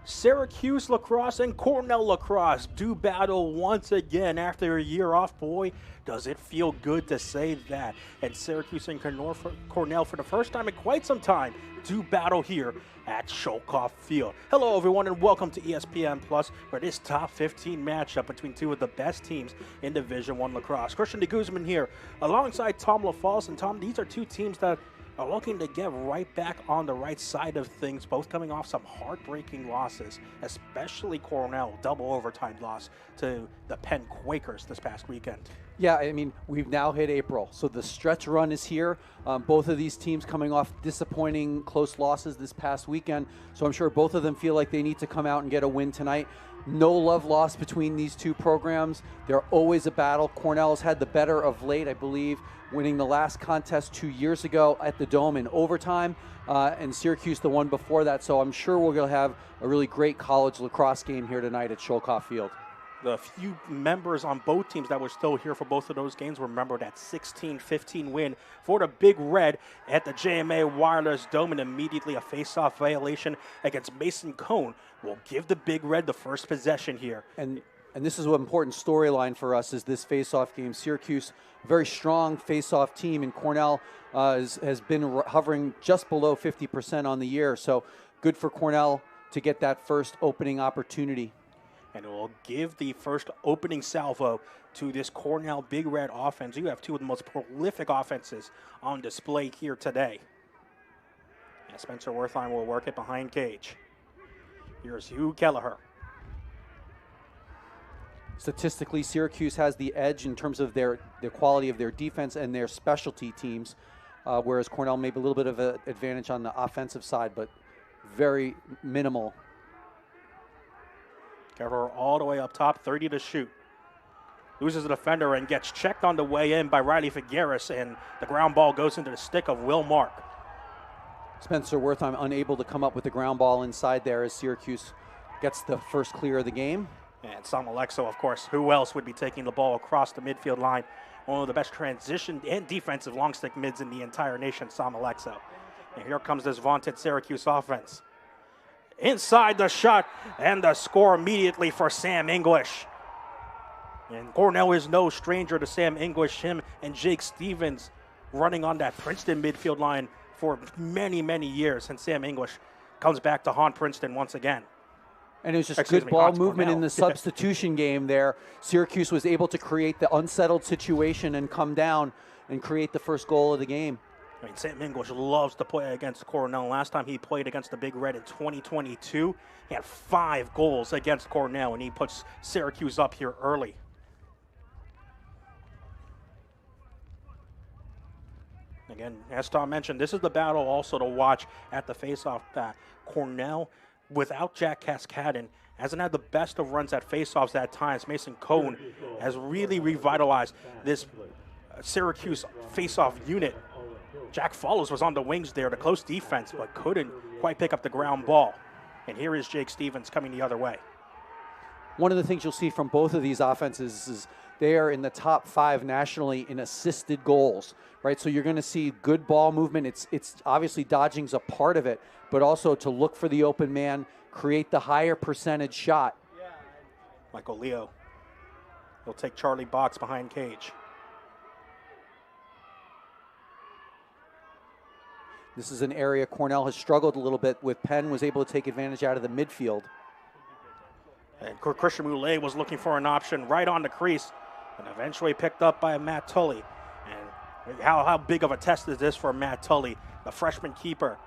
Syracuse lacrosse and Cornell lacrosse do battle once again after a year off. Boy, does it feel good to say that. And Syracuse and Cornell, for the first time in quite some time, do battle here at Sholkoff Field. Hello, everyone, and welcome to ESPN Plus for this top 15 matchup between two of the best teams in Division I lacrosse. Christian de Guzman here, alongside Tom LaFalce. And Tom, these are two teams that are looking to get right back on the right side of things, both coming off some heartbreaking losses, especially Cornell, double overtime loss to the Penn Quakers this past weekend. Yeah, I mean, we've now hit April, so the stretch run is here. Both of these teams coming off disappointing close losses this past weekend, so I'm sure both of them feel like they need to come out and get a win tonight. No love lost between these two programs. They're always a battle. Cornell has had the better of late, I believe, winning the last contest 2 years ago at the Dome in overtime, and Syracuse the one before that. So I'm sure we're going to have a really great college lacrosse game here tonight at Sholkoff Field. The few members on both teams that were still here for both of those games remember that 16-15 win for the Big Red at the JMA Wireless Dome, and immediately a face-off violation against Mason Cone will give the Big Red the first possession here. And this is an important storyline for us, is this face-off game. Syracuse, very strong face-off team, and Cornell has been hovering just below 50% on the year. So good for Cornell to get that first opening opportunity. And it will give the first opening salvo to this Cornell Big Red offense. You have two of the most prolific offenses on display here today. And Spencer Wertheim will work it behind cage. Here's Hugh Kelleher. Statistically, Syracuse has the edge in terms of the quality of their defense and their specialty teams, whereas Cornell may be a little bit of an advantage on the offensive side, but very minimal. Kelleher all the way up top, 30 to shoot. Loses a defender and gets checked on the way in by Riley Figueres, and the ground ball goes into the stick of Will Mark. Spencer Wertheim unable to come up with the ground ball inside there as Syracuse gets the first clear of the game. And Sam Alexo, of course, who else would be taking the ball across the midfield line? One of the best transition and defensive long stick mids in the entire nation, Sam Alexo. And here comes this vaunted Syracuse offense. Inside the shot, and the score immediately for Sam English. And Cornell is no stranger to Sam English. Him and Jake Stevens running on that Princeton midfield line for many, many years. And Sam English comes back to haunt Princeton once again. And it was just good ball movement in the substitution game there. Syracuse was able to create the unsettled situation and come down and create the first goal of the game. I mean, Sam English loves to play against Cornell. Last time he played against the Big Red in 2022, he had 5 goals against Cornell, and he puts Syracuse up here early. Again, as Tom mentioned, this is the battle also to watch at the faceoff. Cornell, without Jack Cascadden, hasn't had the best of runs at faceoffs at times. Mason Cone has really revitalized this Syracuse faceoff unit. Jack Follows was on the wings there, the close defense, but couldn't quite pick up the ground ball. And here is Jake Stevens coming the other way. One of the things you'll see from both of these offenses is they are in the top 5 nationally in assisted goals, right? So you're going to see good ball movement. It's obviously dodging's a part of it, but also to look for the open man, create the higher percentage shot. Michael Leo. He'll take Charlie Box behind cage. This is an area Cornell has struggled a little bit with. Penn was able to take advantage out of the midfield. And Christian Moulet was looking for an option right on the crease, and eventually picked up by Matt Tully. And how big of a test is this for Matt Tully, the freshman keeper,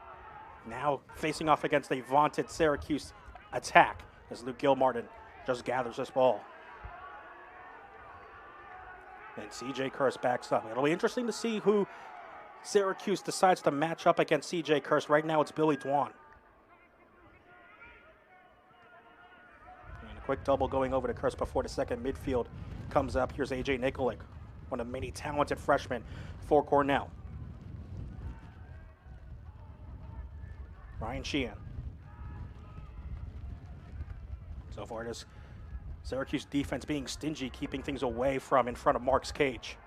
now facing off against a vaunted Syracuse attack as Luke Gilmartin just gathers this ball. And C.J. Curse backs up. It'll be interesting to see who Syracuse decides to match up against C.J. Curse. Right now it's Billy Dwan. And a quick double going over to Curse before the second midfield comes up. Here's A.J. Nikolic, one of many talented freshmen for Cornell. Ryan Sheehan. So far, this Syracuse defense being stingy, keeping things away from in front of Mark's cage.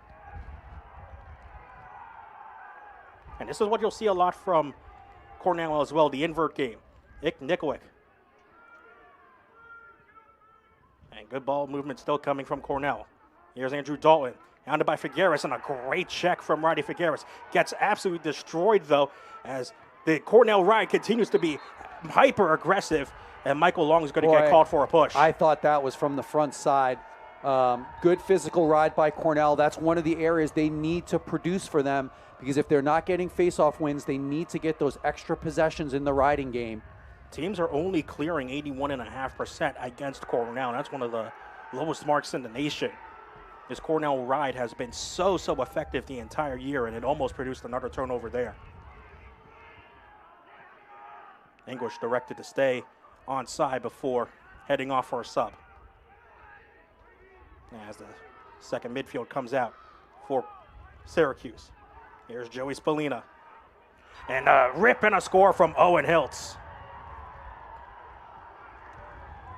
And this is what you'll see a lot from Cornell as well, the invert game. Nikolic And good ball movement still coming from Cornell. Here's Andrew Dalton, hounded by Figueres, and a great check from Roddy Figueres. Gets absolutely destroyed, though, as the Cornell ride continues to be hyper-aggressive, and Michael Long is going to get called for a push. I thought that was from the front side. Good physical ride by Cornell. That's one of the areas they need to produce for them, because if they're not getting face-off wins, they need to get those extra possessions in the riding game. Teams are only clearing 81.5% against Cornell. That's one of the lowest marks in the nation. This Cornell ride has been so effective the entire year, and it almost produced another turnover there. English directed to stay onside before heading off for a sub. As the second midfield comes out for Syracuse. Here's Joey Spallina. And a rip and a score from Owen Hiltz.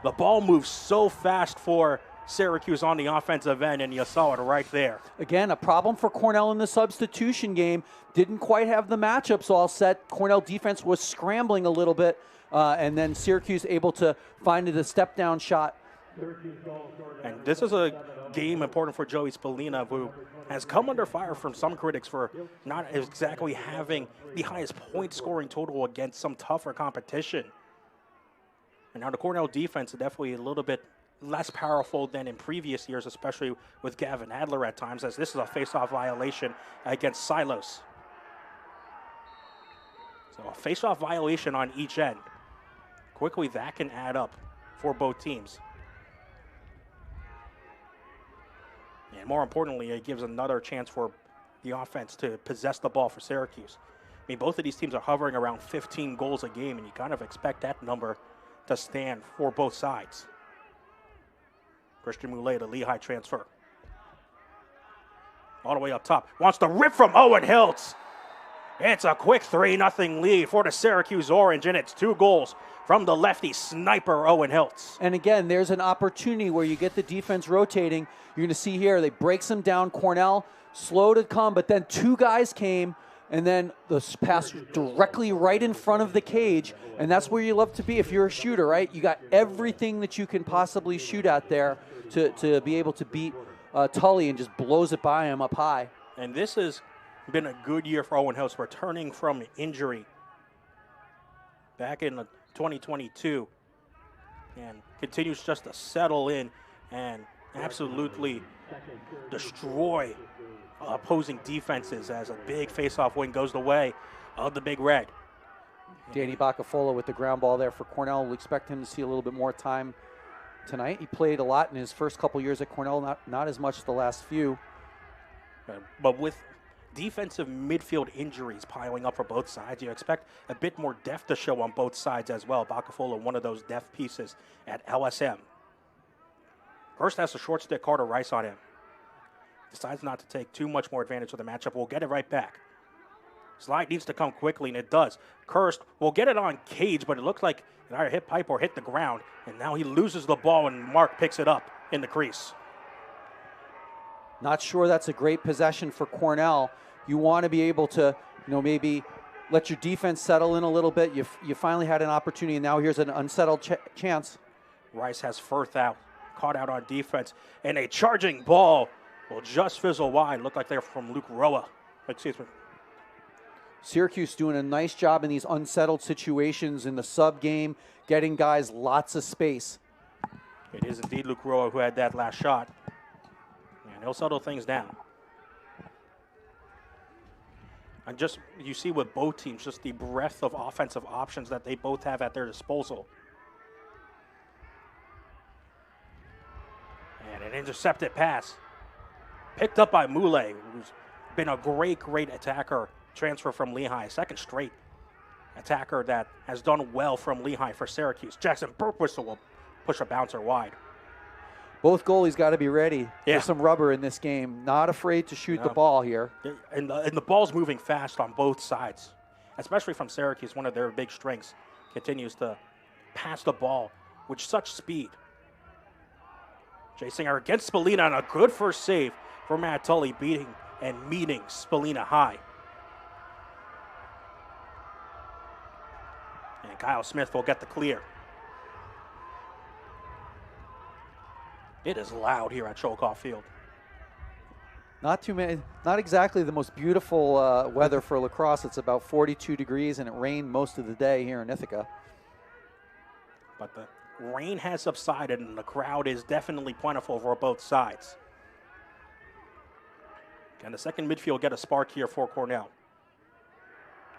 The ball moves so fast for Syracuse on the offensive end, and you saw it right there. Again, a problem for Cornell in the substitution game. Didn't quite have the matchups all set. Cornell defense was scrambling a little bit, and then Syracuse able to find the step-down shot. And this is a game important for Joey Spallina, who has come under fire from some critics for not exactly having the highest point-scoring total against some tougher competition. And now the Cornell defense is definitely a little bit less powerful than in previous years, especially with Gavin Adler at times, as this is a face-off violation against Silos. So a face-off violation on each end. Quickly, that can add up for both teams. And more importantly, it gives another chance for the offense to possess the ball for Syracuse. I mean, both of these teams are hovering around 15 goals a game, and you kind of expect that number to stand for both sides. Christian Moulet, the Lehigh transfer. All the way up top. Wants to rip from Owen Hiltz. It's a quick 3-0 lead for the Syracuse Orange, and it's 2 goals from the lefty sniper, Owen Hiltz. And again, there's an opportunity where you get the defense rotating. You're going to see here, they break some down. Cornell, slow to come, but then 2 guys came, and then the pass directly right in front of the cage, and that's where you love to be if you're a shooter, right? You got everything that you can possibly shoot at there to be able to beat Tully, and just blows it by him up high. And this has been a good year for Owen Hiltz, returning from injury back in 2022, and continues just to settle in and absolutely destroy opposing defenses as a big face-off win goes the way of the Big Red. Danny Bacafola with the ground ball there for Cornell. We'll expect him to see a little bit more time tonight. He played a lot in his first couple years at Cornell, not as much the last few. But with defensive midfield injuries piling up for both sides, you expect a bit more depth to show on both sides as well. Bacafola, one of those depth pieces at LSM. First has a short stick, Carter Rice on him. Decides not to take too much more advantage of the matchup. We'll get it right back. Slide needs to come quickly, and it does. Kirst will get it on Cage, but it looks like it either hit pipe or hit the ground. And now he loses the ball, and Mark picks it up in the crease. Not sure that's a great possession for Cornell. You want to be able to, maybe let your defense settle in a little bit. You finally had an opportunity, and now here's an unsettled chance. Rice has Firth out, caught out on defense, and a charging ball will just fizzle wide. Looked like they're from Luke Roa. Excuse me. Syracuse doing a nice job in these unsettled situations in the sub game, getting guys lots of space. It is indeed Luke Roa who had that last shot. And he'll settle things down. And just, you see with both teams, just the breadth of offensive options that they both have at their disposal. And an intercepted pass. Picked up by Moulet, who's been a great attacker, transfer from Lehigh. Second straight attacker that has done well from Lehigh for Syracuse. Jackson Burkwhistle will push a bouncer wide. Both goalies got to be ready for some rubber in this game. Not afraid to shoot the ball here. And the ball's moving fast on both sides, especially from Syracuse, one of their big strengths. Continues to pass the ball with such speed. Jay Singer against Spallina, and a good first save for Matt Tully, beating and meeting Spallina high. And Kyle Smith will get the clear. It is loud here at Chokoff Field. Not exactly the most beautiful weather for lacrosse. It's about 42 degrees and it rained most of the day here in Ithaca. But the rain has subsided and the crowd is definitely plentiful for both sides. Can the second midfield get a spark here for Cornell?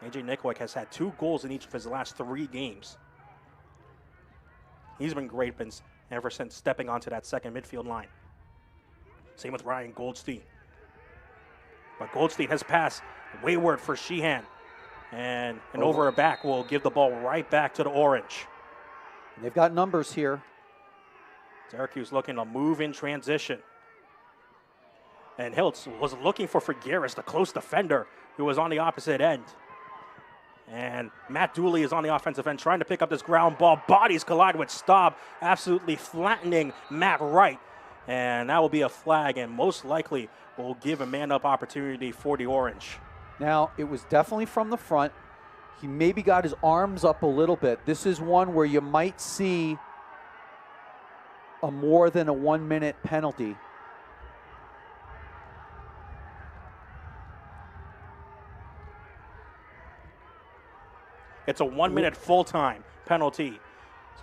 AJ Nikolic has had 2 goals in each of his last 3 games. He's been great ever since stepping onto that second midfield line. Same with Ryan Goldstein. But Goldstein has passed wayward for Sheehan. And over her back will give the ball right back to the Orange. They've got numbers here. Syracuse looking to move in transition. And Hiltz was looking for Figueres, the close defender, who was on the opposite end. And Matt Dooley is on the offensive end trying to pick up this ground ball. Bodies collide with Staub, absolutely flattening Matt Wright. And that will be a flag and most likely will give a man-up opportunity for the Orange. Now, it was definitely from the front. He maybe got his arms up a little bit. This is one where you might see a more than a 1-minute penalty. It's a 1-minute full-time penalty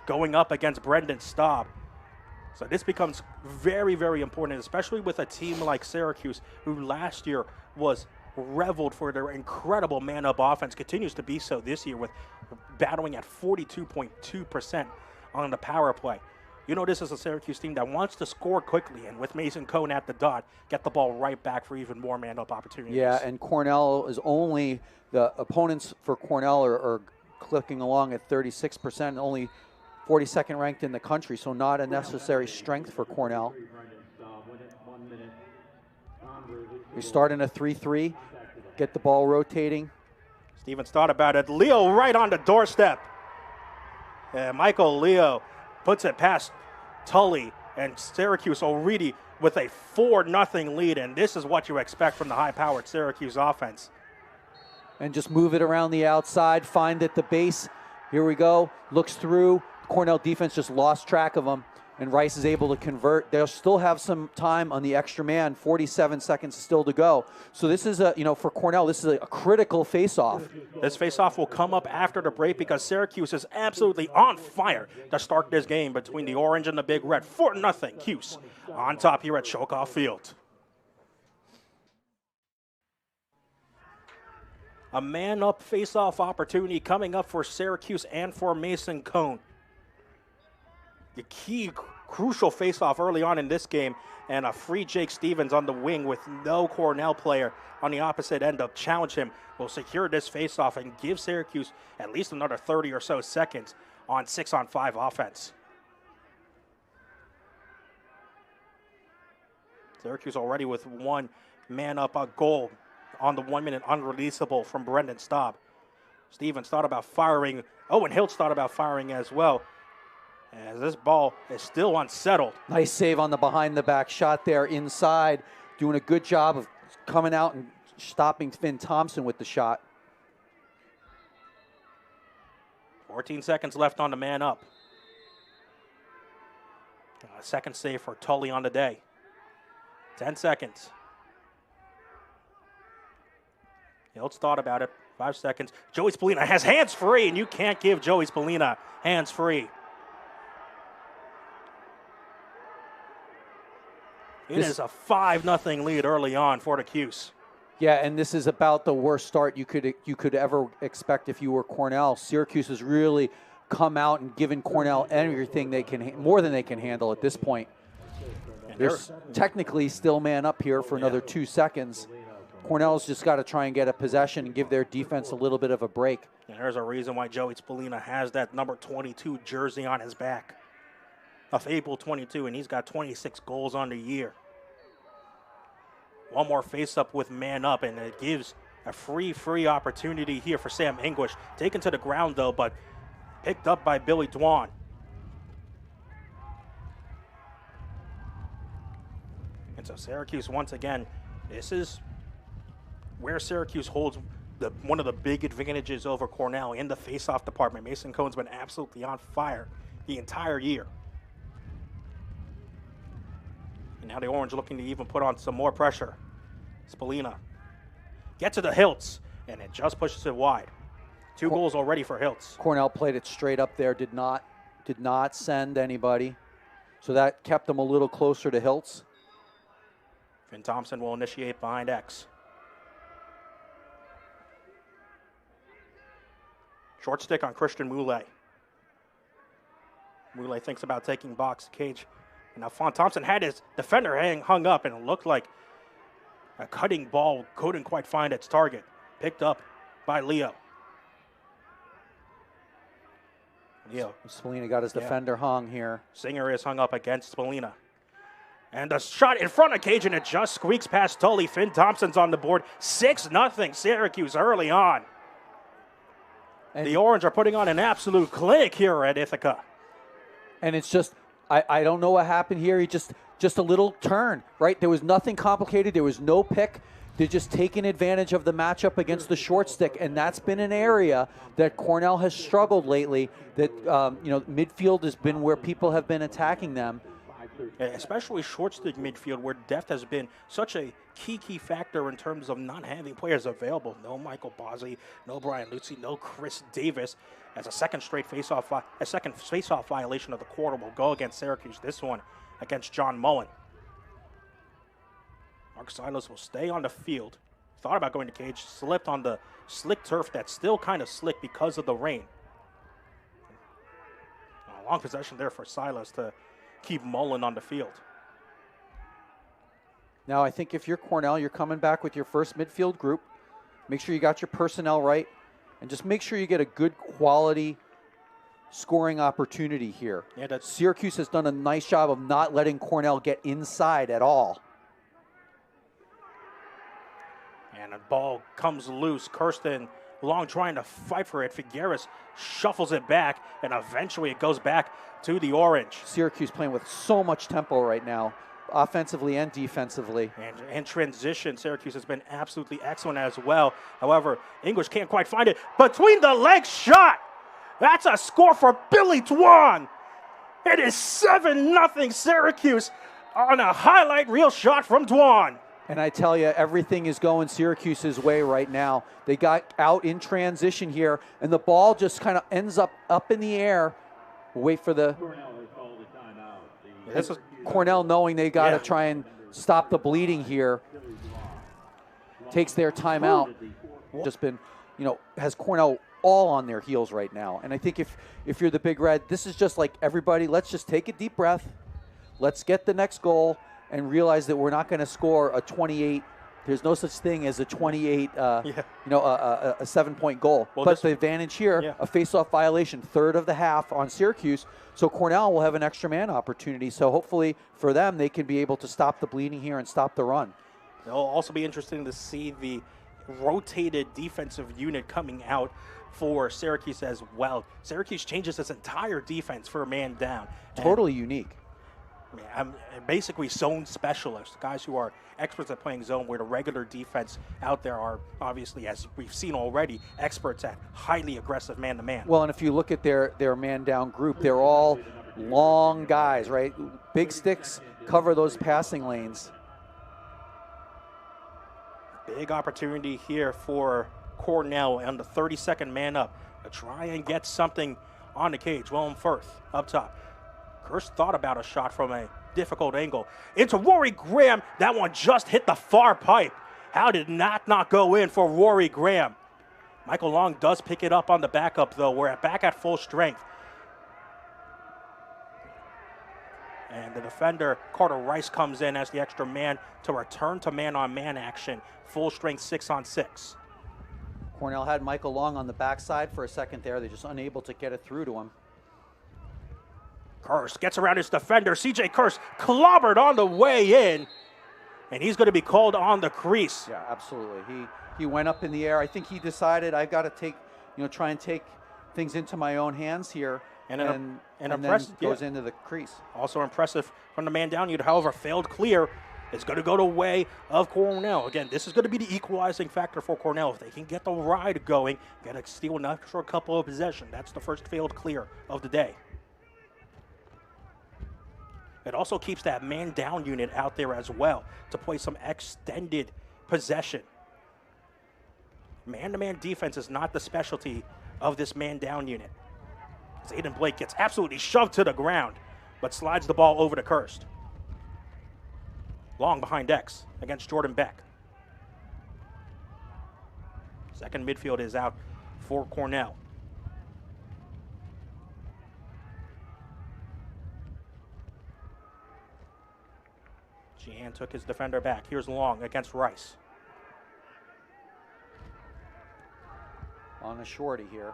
going up against Brendan Staub. So this becomes very, very important, especially with a team like Syracuse, who last year was reveled for their incredible man-up offense, continues to be so this year with battling at 42.2% on the power play. You know, this is a Syracuse team that wants to score quickly, and with Mason Cone at the dot, get the ball right back for even more man-up opportunities. Yeah, and Cornell is only, the opponents for Cornell are clicking along at 36%, only 42nd ranked in the country, so not a necessary strength for Cornell. We start in a 3-3, get the ball rotating. Stevens thought about it. Leo right on the doorstep. And Michael Leo puts it past Tully, and Syracuse already with a 4-0 lead, and this is what you expect from the high-powered Syracuse offense. And just move it around the outside, find at the base. Here we go, looks through. Cornell defense just lost track of him, and Rice is able to convert. They'll still have some time on the extra man, 47 seconds still to go. So this is for Cornell, this is a critical face-off. This face-off will come up after the break because Syracuse is absolutely on fire to start this game between the Orange and the Big Red. 4-0 Cuse on top here at Chokoff Field. A man-up face-off opportunity coming up for Syracuse and for Mason Cone. The key crucial face-off early on in this game, and a free Jake Stevens on the wing with no Cornell player on the opposite end to challenge him will secure this face-off and give Syracuse at least another 30 or so seconds on 6-on-5 offense. Syracuse already with 1 man-up goal on the 1-minute unreleasable from Brendan Staub. Stevens thought about firing. Owen Hiltz thought about firing as well, as this ball is still unsettled. Nice save on the behind-the-back shot there inside. Doing a good job of coming out and stopping Finn Thompson with the shot. 14 seconds left on the man up. Second save for Tully on the day. 10 seconds. Hiltz thought about it. 5 seconds. Joey Spallina has hands free, and you can't give Joey Spallina hands free. It is a 5-0 lead early on for the Cuse. Yeah, and this is about the worst start you could ever expect if you were Cornell. Syracuse has really come out and given Cornell everything they can, more than they can handle at this point. They're technically still man up here for another 2 seconds. Cornell's just got to try and get a possession and give their defense a little bit of a break. And there's a reason why Joey Spallina has that number 22 jersey on his back of April 22, and he's got 26 goals on the year. One more face-up with man up, and it gives a free opportunity here for Sam English. Taken to the ground, though, but picked up by Billy Dwan. And so Syracuse, once again, this is where Syracuse holds one of the big advantages over Cornell in the face-off department. Mason Cone's been absolutely on fire the entire year. And now the Orange looking to even put on some more pressure. Spallina gets to the Hiltz, and it just pushes it wide. 2 goals already for Hiltz. Cornell played it straight up there, did not send anybody. So that kept them a little closer to Hiltz. Finn Thompson will initiate behind X. Short stick on Christian Moulet. Moulet thinks about taking box cage. And now Finn Thompson had his defender hung up, and it looked like a cutting ball couldn't quite find its target. Picked up by Leo. Spallina got his defender hung here. Singer is hung up against Spallina. And the shot in front of cage, and it just squeaks past Tully. Finn Thompson's on the board. 6-0 Syracuse early on. And the Orange are putting on an absolute clinic here at Ithaca. And it's just, I don't know what happened here. He just a little turn, right? There was nothing complicated. There was no pick. They're just taking advantage of the matchup against the short stick, and that's been an area that Cornell has struggled lately. That midfield has been where people have been attacking them, especially short stick midfield, where depth has been such a key factor in terms of not having players available. No Michael Bozzi, no Brian Luzzi, no Chris Davis. As a second face-off violation of the quarter will go against Syracuse. This one against John Mullen. Mark Silas will stay on the field. Thought about going to cage, slipped on the slick turf that's still kind of slick because of the rain. A long possession there for Silas to keep Mullen on the field. Now I think if you're Cornell, you're coming back with your first midfield group. Make sure you got your personnel right, and just make sure you get a good quality scoring opportunity here. Yeah, Syracuse has done a nice job of not letting Cornell get inside at all. And the ball comes loose. Kirsten Long trying to fight for it. Figueres shuffles it back, and eventually it goes back to the Orange. Syracuse playing with so much tempo right now, offensively and defensively. And in transition, Syracuse has been absolutely excellent as well. However, English can't quite find it. Between the legs shot. That's a score for Billy Dwan. It is 7-0 Syracuse on a highlight reel shot from Dwan. And I tell you, everything is going Syracuse's way right now. They got out in transition here, and the ball just kind of ends up in the air. Wait for the Cornell knowing they got to try and stop the bleeding here. Takes their timeout. Just been, has Cornell all on their heels right now. And I think if you're the Big Red, this is just like everybody, let's just take a deep breath. Let's get the next goal and realize that we're not going to score a 28. There's no such thing as a 28, a 7-point goal. Well, but the advantage here, a face-off violation, third of the half on Syracuse. So Cornell will have an extra man opportunity. So hopefully for them, they can be able to stop the bleeding here and stop the run. It'll also be interesting to see the rotated defensive unit coming out for Syracuse as well. Syracuse changes its entire defense for a man down. Totally unique. I'm basically zone specialists, guys who are experts at playing zone, where the regular defense out there are obviously, as we've seen already, experts at highly aggressive man-to-man. Well, and if you look at their man-down group, they're all long guys, right? Big sticks cover those passing lanes. Big opportunity here for Cornell on the 32nd man up to try and get something on the cage. Willem Firth up top. Kirst thought about a shot from a difficult angle. Into Rory Graham. That one just hit the far pipe. How did that not go in for Rory Graham? Michael Long does pick it up on the backup, though. We're back at full strength. And the defender, Carter Rice, comes in as the extra man to return to man-on-man action. Full strength 6-on-6. Cornell had Michael Long on the backside for a second there. They're just unable to get it through to him. Kirst gets around his defender. CJ Kirst clobbered on the way in, and he's going to be called on the crease. Yeah, absolutely. He went up in the air. I think he decided, I've got to take, try and take things into my own hands here, and impressive, then goes into the crease. Also impressive from the man down unit. However, failed clear. It's going to go the way of Cornell. Again, this is going to be the equalizing factor for Cornell. If they can get the ride going, got to steal an extra couple of possession. That's the first failed clear of the day. It also keeps that man down unit out there as well to play some extended possession. Man-to-man defense is not the specialty of this man down unit. As Aiden Blake gets absolutely shoved to the ground, but slides the ball over to Kirst. Long behind X against Jordan Beck. Second midfield is out for Cornell. Gian took his defender back. Here's Long against Rice. On a shorty here.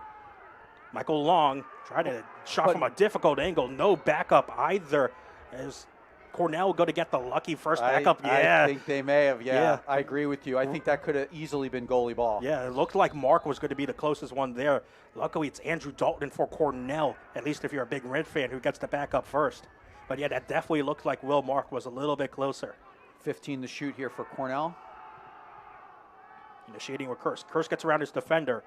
Michael Long tried to shot from a difficult angle. No backup either. As Cornell going to get the lucky first backup? I think they may have, yeah. I agree with you. I think that could have easily been goalie ball. Yeah, it looked like Mark was going to be the closest one there. Luckily, it's Andrew Dalton for Cornell, at least if you're a big Red fan, who gets the backup first. But yeah, that definitely looked like Will Mark was a little bit closer. 15 to shoot here for Cornell. Initiating with Kirst. Kirst gets around his defender.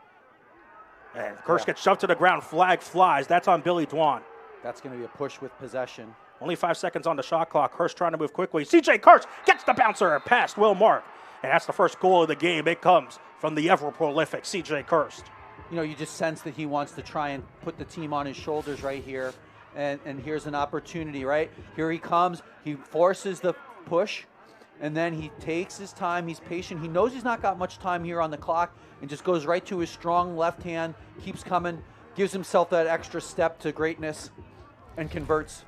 And Kirst gets shoved to the ground. Flag flies. That's on Billy Dwan. That's going to be a push with possession. Only 5 seconds on the shot clock. Kirst trying to move quickly. CJ Kirst gets the bouncer past Will Mark. And that's the first goal of the game. It comes from the ever-prolific CJ Kirst. You know, you just sense that he wants to try and put the team on his shoulders right here. And here's an opportunity, right? Here he comes. He forces the push. And then he takes his time. He's patient. He knows he's not got much time here on the clock and just goes right to his strong left hand, keeps coming, gives himself that extra step to greatness, and converts.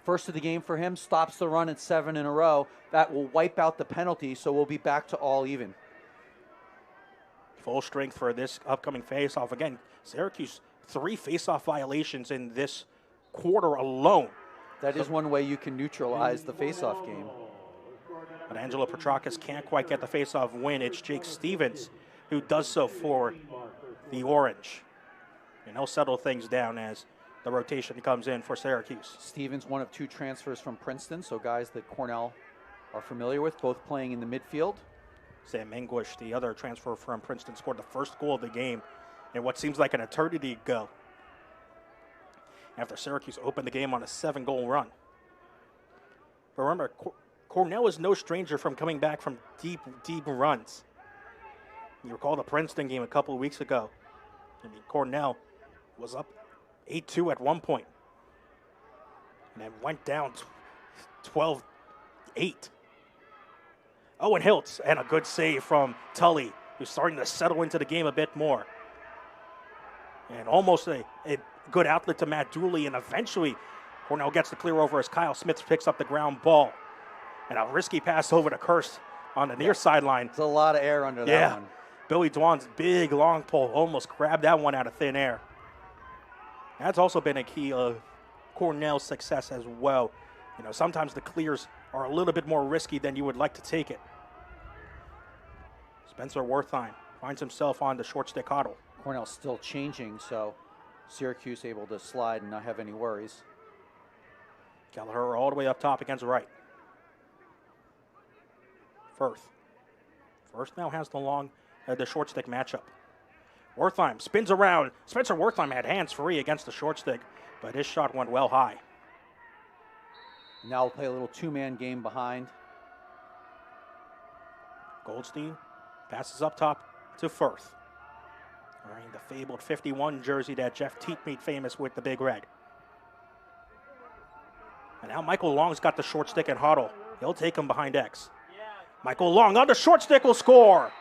First of the game for him, stops the run at 7 in a row. That will wipe out the penalty, so we'll be back to all even. Full strength for this upcoming faceoff. Again, Syracuse, 3 faceoff violations in this quarter alone. That is one way you can neutralize the faceoff game. But Angelo Petrakis can't quite get the faceoff win. It's Jake Stevens who does so for the Orange. And he'll settle things down as the rotation comes in for Syracuse. Stevens, one of 2 transfers from Princeton, so guys that Cornell are familiar with, both playing in the midfield. Sam English, the other transfer from Princeton, scored the first goal of the game in what seems like an eternity ago, after Syracuse opened the game on a 7-goal run. But remember, Cornell is no stranger from coming back from deep runs. You recall the Princeton game a couple of weeks ago. I mean, Cornell was up 8-2 at one point, and then went down 12-8. Owen Hiltz, and a good save from Tully, who's starting to settle into the game a bit more. And almost a good outlet to Matt Dooley, and eventually Cornell gets the clear over as Kyle Smith picks up the ground ball. And a risky pass over to Kirst on the near sideline. There's a lot of air under that one. Billy Dwan's big long pole almost grabbed that one out of thin air. That's also been a key of Cornell's success as well. You know, sometimes the clears are a little bit more risky than you would like to take it. Spencer Wertheim finds himself on the short stick huddle. Cornell's still changing, so Syracuse able to slide and not have any worries. Gallagher all the way up top against Wright. First now has the short stick matchup. Wertheim spins around. Spencer Wertheim had hands free against the short stick, but his shot went well high. Now we'll play a little 2-man game behind. Goldstein passes up top to Firth, wearing the fabled 51 jersey that Jeff Teat made famous with the Big Red. And now Michael Long's got the short stick and huddle. He'll take him behind X. Michael Long on the short stick will score.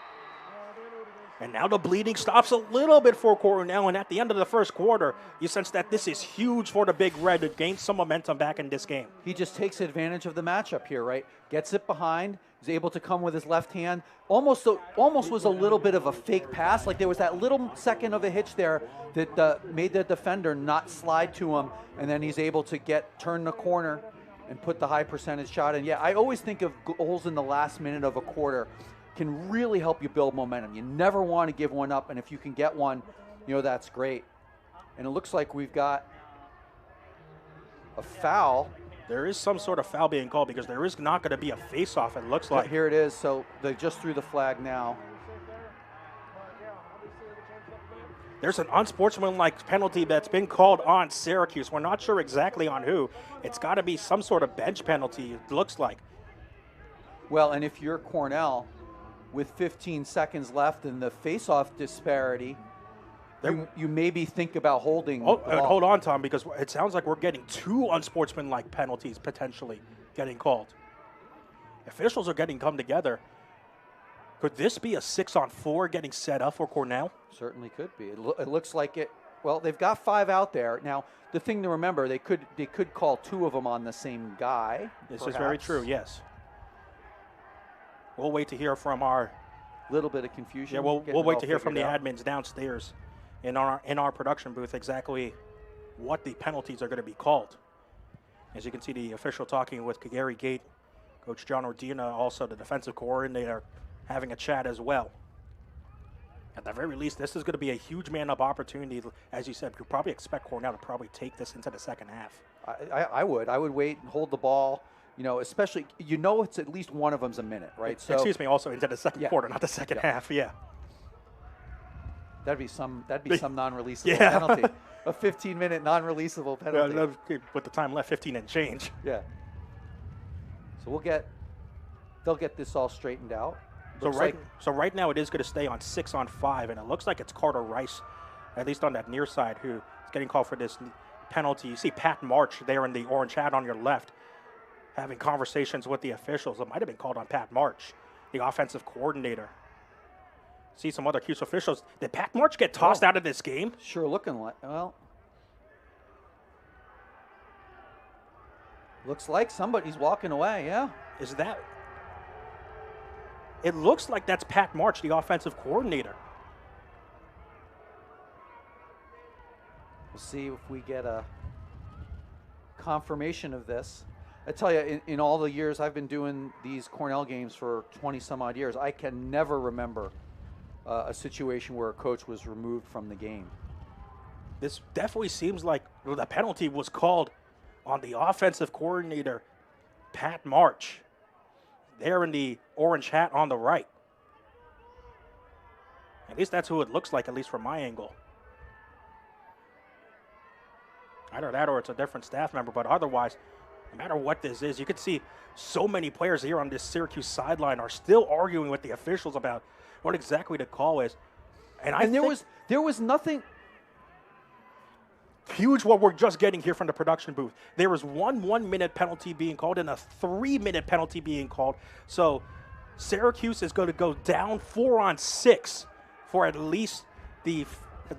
And now the bleeding stops a little bit for Cornell, and at the end of the first quarter, you sense that this is huge for the Big Red to gain some momentum back in this game. He just takes advantage of the matchup here, right? Gets it behind, is able to come with his left hand. Almost was a little bit of a fake pass, like there was that little second of a hitch there that made the defender not slide to him, and then he's able to turn the corner and put the high percentage shot in. Yeah, I always think of goals in the last minute of a quarter can really help you build momentum. You never want to give one up, and if you can get one, you know, that's great. And it looks like we've got a foul. There is some sort of foul being called because there is not going to be a face-off, it looks like. Here it is, so they just threw the flag now. There's an unsportsmanlike penalty that's been called on Syracuse. We're not sure exactly on who. It's got to be some sort of bench penalty, it looks like. Well, and if you're Cornell, with 15 seconds left and the face-off disparity, you maybe think about holding. Hold on, Tom, because it sounds like we're getting 2 unsportsmanlike penalties potentially getting called. Officials are come together. Could this be a 6-on-4 getting set up for Cornell? Certainly could be. It looks like it. Well, they've got 5 out there now. The thing to remember, they could call 2 of them on the same guy. This is very true. Yes. We'll wait to hear from our. Little bit of confusion. Yeah, we'll wait to hear from the admins downstairs in our production booth exactly what the penalties are going to be called. As you can see, the official talking with Gary Gate, Coach John Ordina, also the defensive coordinator, having a chat as well. At the very least, this is going to be a huge man-up opportunity. As you said, you probably expect Cornell to probably take this into the second half. I would wait and hold the ball. Especially, it's at least one of them's a minute, right? So, excuse me, also into the second quarter, not the second half, yeah. That'd be some non-releasable penalty. A 15-minute non-releasable penalty. With the time left, 15 and change. Yeah. So they'll get this all straightened out. So right now it is going to stay on 6-on-5, and it looks like it's Carter Rice, at least on that near side, who is getting called for this penalty. You see Pat March there in the orange hat on your left, having conversations with the officials. It might have been called on Pat March, the offensive coordinator. See some other Cuse officials. Did Pat March get tossed out of this game? Sure looking like, looks like somebody's walking away, yeah. Is that? It looks like that's Pat March, the offensive coordinator. We'll see if we get a confirmation of this. I tell you, in all the years I've been doing these Cornell games for 20 some odd years, I can never remember a situation where a coach was removed from the game. This definitely seems like the penalty was called on the offensive coordinator, Pat March, there in the orange hat on the right. At least that's who it looks like, at least from my angle. Either that or it's a different staff member, but otherwise, no matter what this is, you can see so many players here on this Syracuse sideline are still arguing with the officials about what exactly the call is. And there was nothing huge what we're just getting here from the production booth. There was one 1-minute penalty being called and a 3-minute penalty being called. So Syracuse is going to go down 4-on-6 for at least the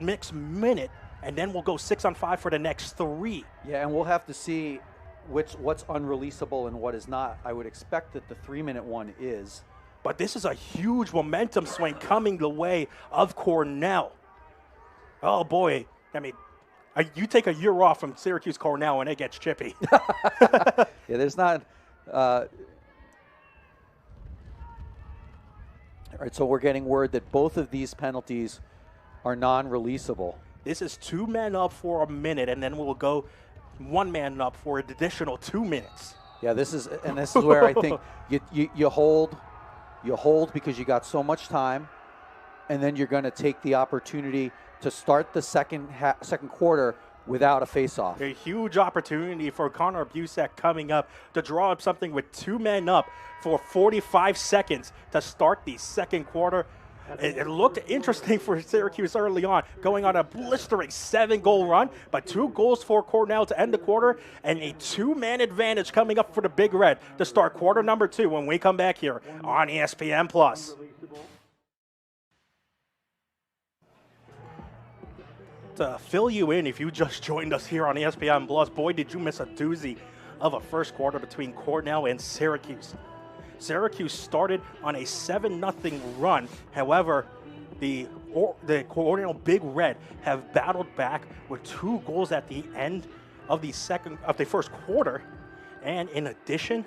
next minute, and then we'll go 6-on-5 for the next 3. Yeah, and we'll have to see what's unreleasable and what is not. I would expect that the 3-minute one is. But this is a huge momentum swing coming the way of Cornell. Oh, boy. I mean, you take a year off from Syracuse Cornell and it gets chippy. Yeah, there's not. All right, so we're getting word that both of these penalties are non-releasable. This is 2 men up for a minute, and then we'll go 1 man up for an additional 2 minutes. Yeah, this is where I think you hold because you got so much time, and then you're going to take the opportunity to start the second quarter without a face-off. A huge opportunity for Connor Busak coming up to draw up something with 2 men up for 45 seconds to start the second quarter. It looked interesting for Syracuse early on, going on a blistering 7-goal run, but 2 goals for Cornell to end the quarter, and a 2-man advantage coming up for the Big Red to start quarter number 2 when we come back here on ESPN+. To fill you in, if you just joined us here on ESPN+, boy, did you miss a doozy of a first quarter between Cornell and Syracuse. Syracuse started on a 7-0 run. However, the Cornell Big Red have battled back with 2 goals at the end of the first quarter. And in addition,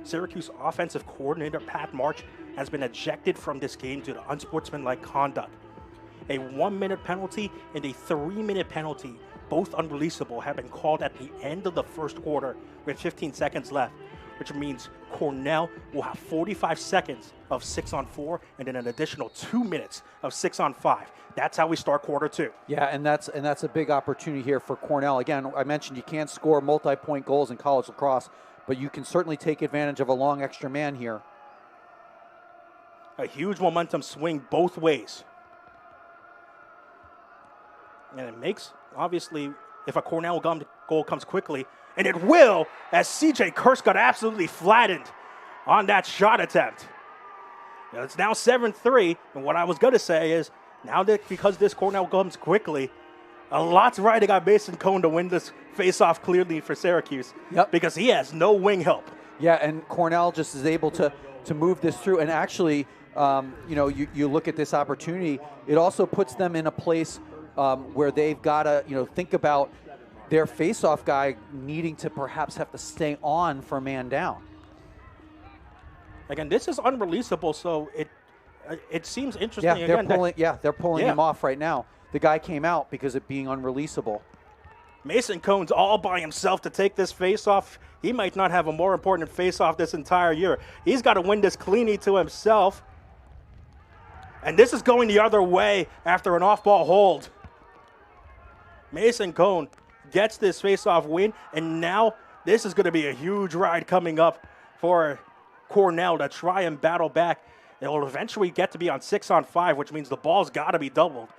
Syracuse offensive coordinator Pat March has been ejected from this game due to unsportsmanlike conduct. A 1-minute penalty and a 3-minute penalty, both unreleasable, have been called at the end of the first quarter with 15 seconds left, which means Cornell will have 45 seconds of 6-on-4 and then an additional 2 minutes of 6-on-5. That's how we start quarter two. Yeah, and that's a big opportunity here for Cornell. Again, I mentioned you can't score multi-point goals in college lacrosse, but you can certainly take advantage of a long extra man here. A huge momentum swing both ways. And it makes, obviously, if a Cornell goal comes quickly, and it will, as CJ Kurst got absolutely flattened on that shot attempt. It's now 7-3, and what I was going to say is, now that because this Cornell comes quickly, a lot's riding on Mason Cohn to win this face-off clearly for Syracuse. Yep. Because he has no wing help. Yeah, and Cornell just is able to move this through. And actually, you look at this opportunity, it also puts them in a place where they've got to, think about their face-off guy needing to perhaps have to stay on for a man down. Again, this is unreleasable, so it seems interesting. Yeah, they're pulling him off right now. The guy came out because of being unreleasable. Mason Cohn's all by himself to take this face-off. He might not have a more important face-off this entire year. He's got to win this cleanie to himself. And this is going the other way after an off-ball hold. Mason Cohn gets this face-off win, and now this is going to be a huge ride coming up for Cornell to try and battle back. It will eventually get to be on 6-on-5, which means the ball's got to be doubled.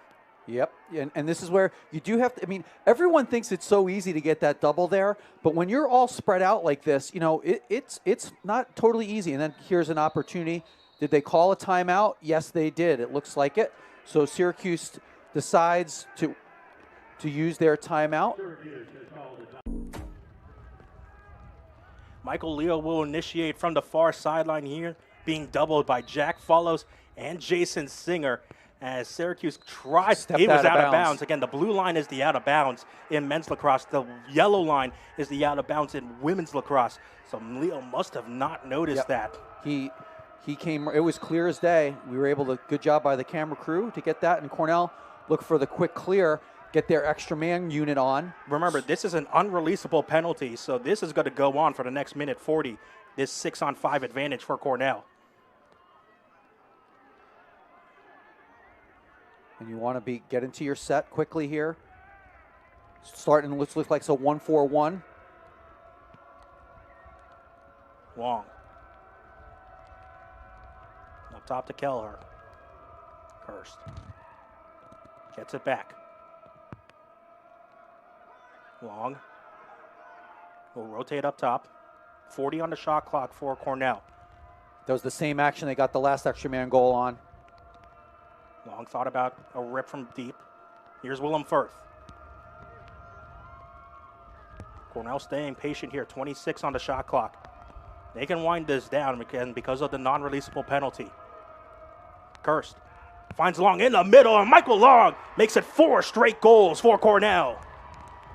Yep, and this is where you do have to, everyone thinks it's so easy to get that double there, but when you're all spread out like this, it's not totally easy. And then here's an opportunity. Did they call a timeout? Yes, they did. It looks like it. So Syracuse decides to use their timeout. Michael Leo will initiate from the far sideline here, being doubled by Jack Follows and Jason Singer. As Syracuse tries, he was out of bounds. Again, the blue line is the out of bounds in men's lacrosse. The yellow line is the out of bounds in women's lacrosse. So Leo must have not noticed that. He came, it was clear as day. We were able to, good job by the camera crew to get that. And Cornell look for the quick clear, get their extra man unit on. Remember, this is an unreleasable penalty, so this is going to go on for the next minute 40. This 6-on-5 advantage for Cornell. And you want to get into your set quickly here. Starting, looks like it's a 1-4-1. Long. Up top to Kelleher. Hurst. Gets it back. Long. Will rotate up top. 40 on the shot clock for Cornell. That was the same action they got the last extra man goal on. Long thought about a rip from deep. Here's Willem Firth. Cornell staying patient here. 26 on the shot clock. They can wind this down again because of the non-releasable penalty. Kirst finds Long in the middle, and Michael Long makes it 4 straight goals for Cornell.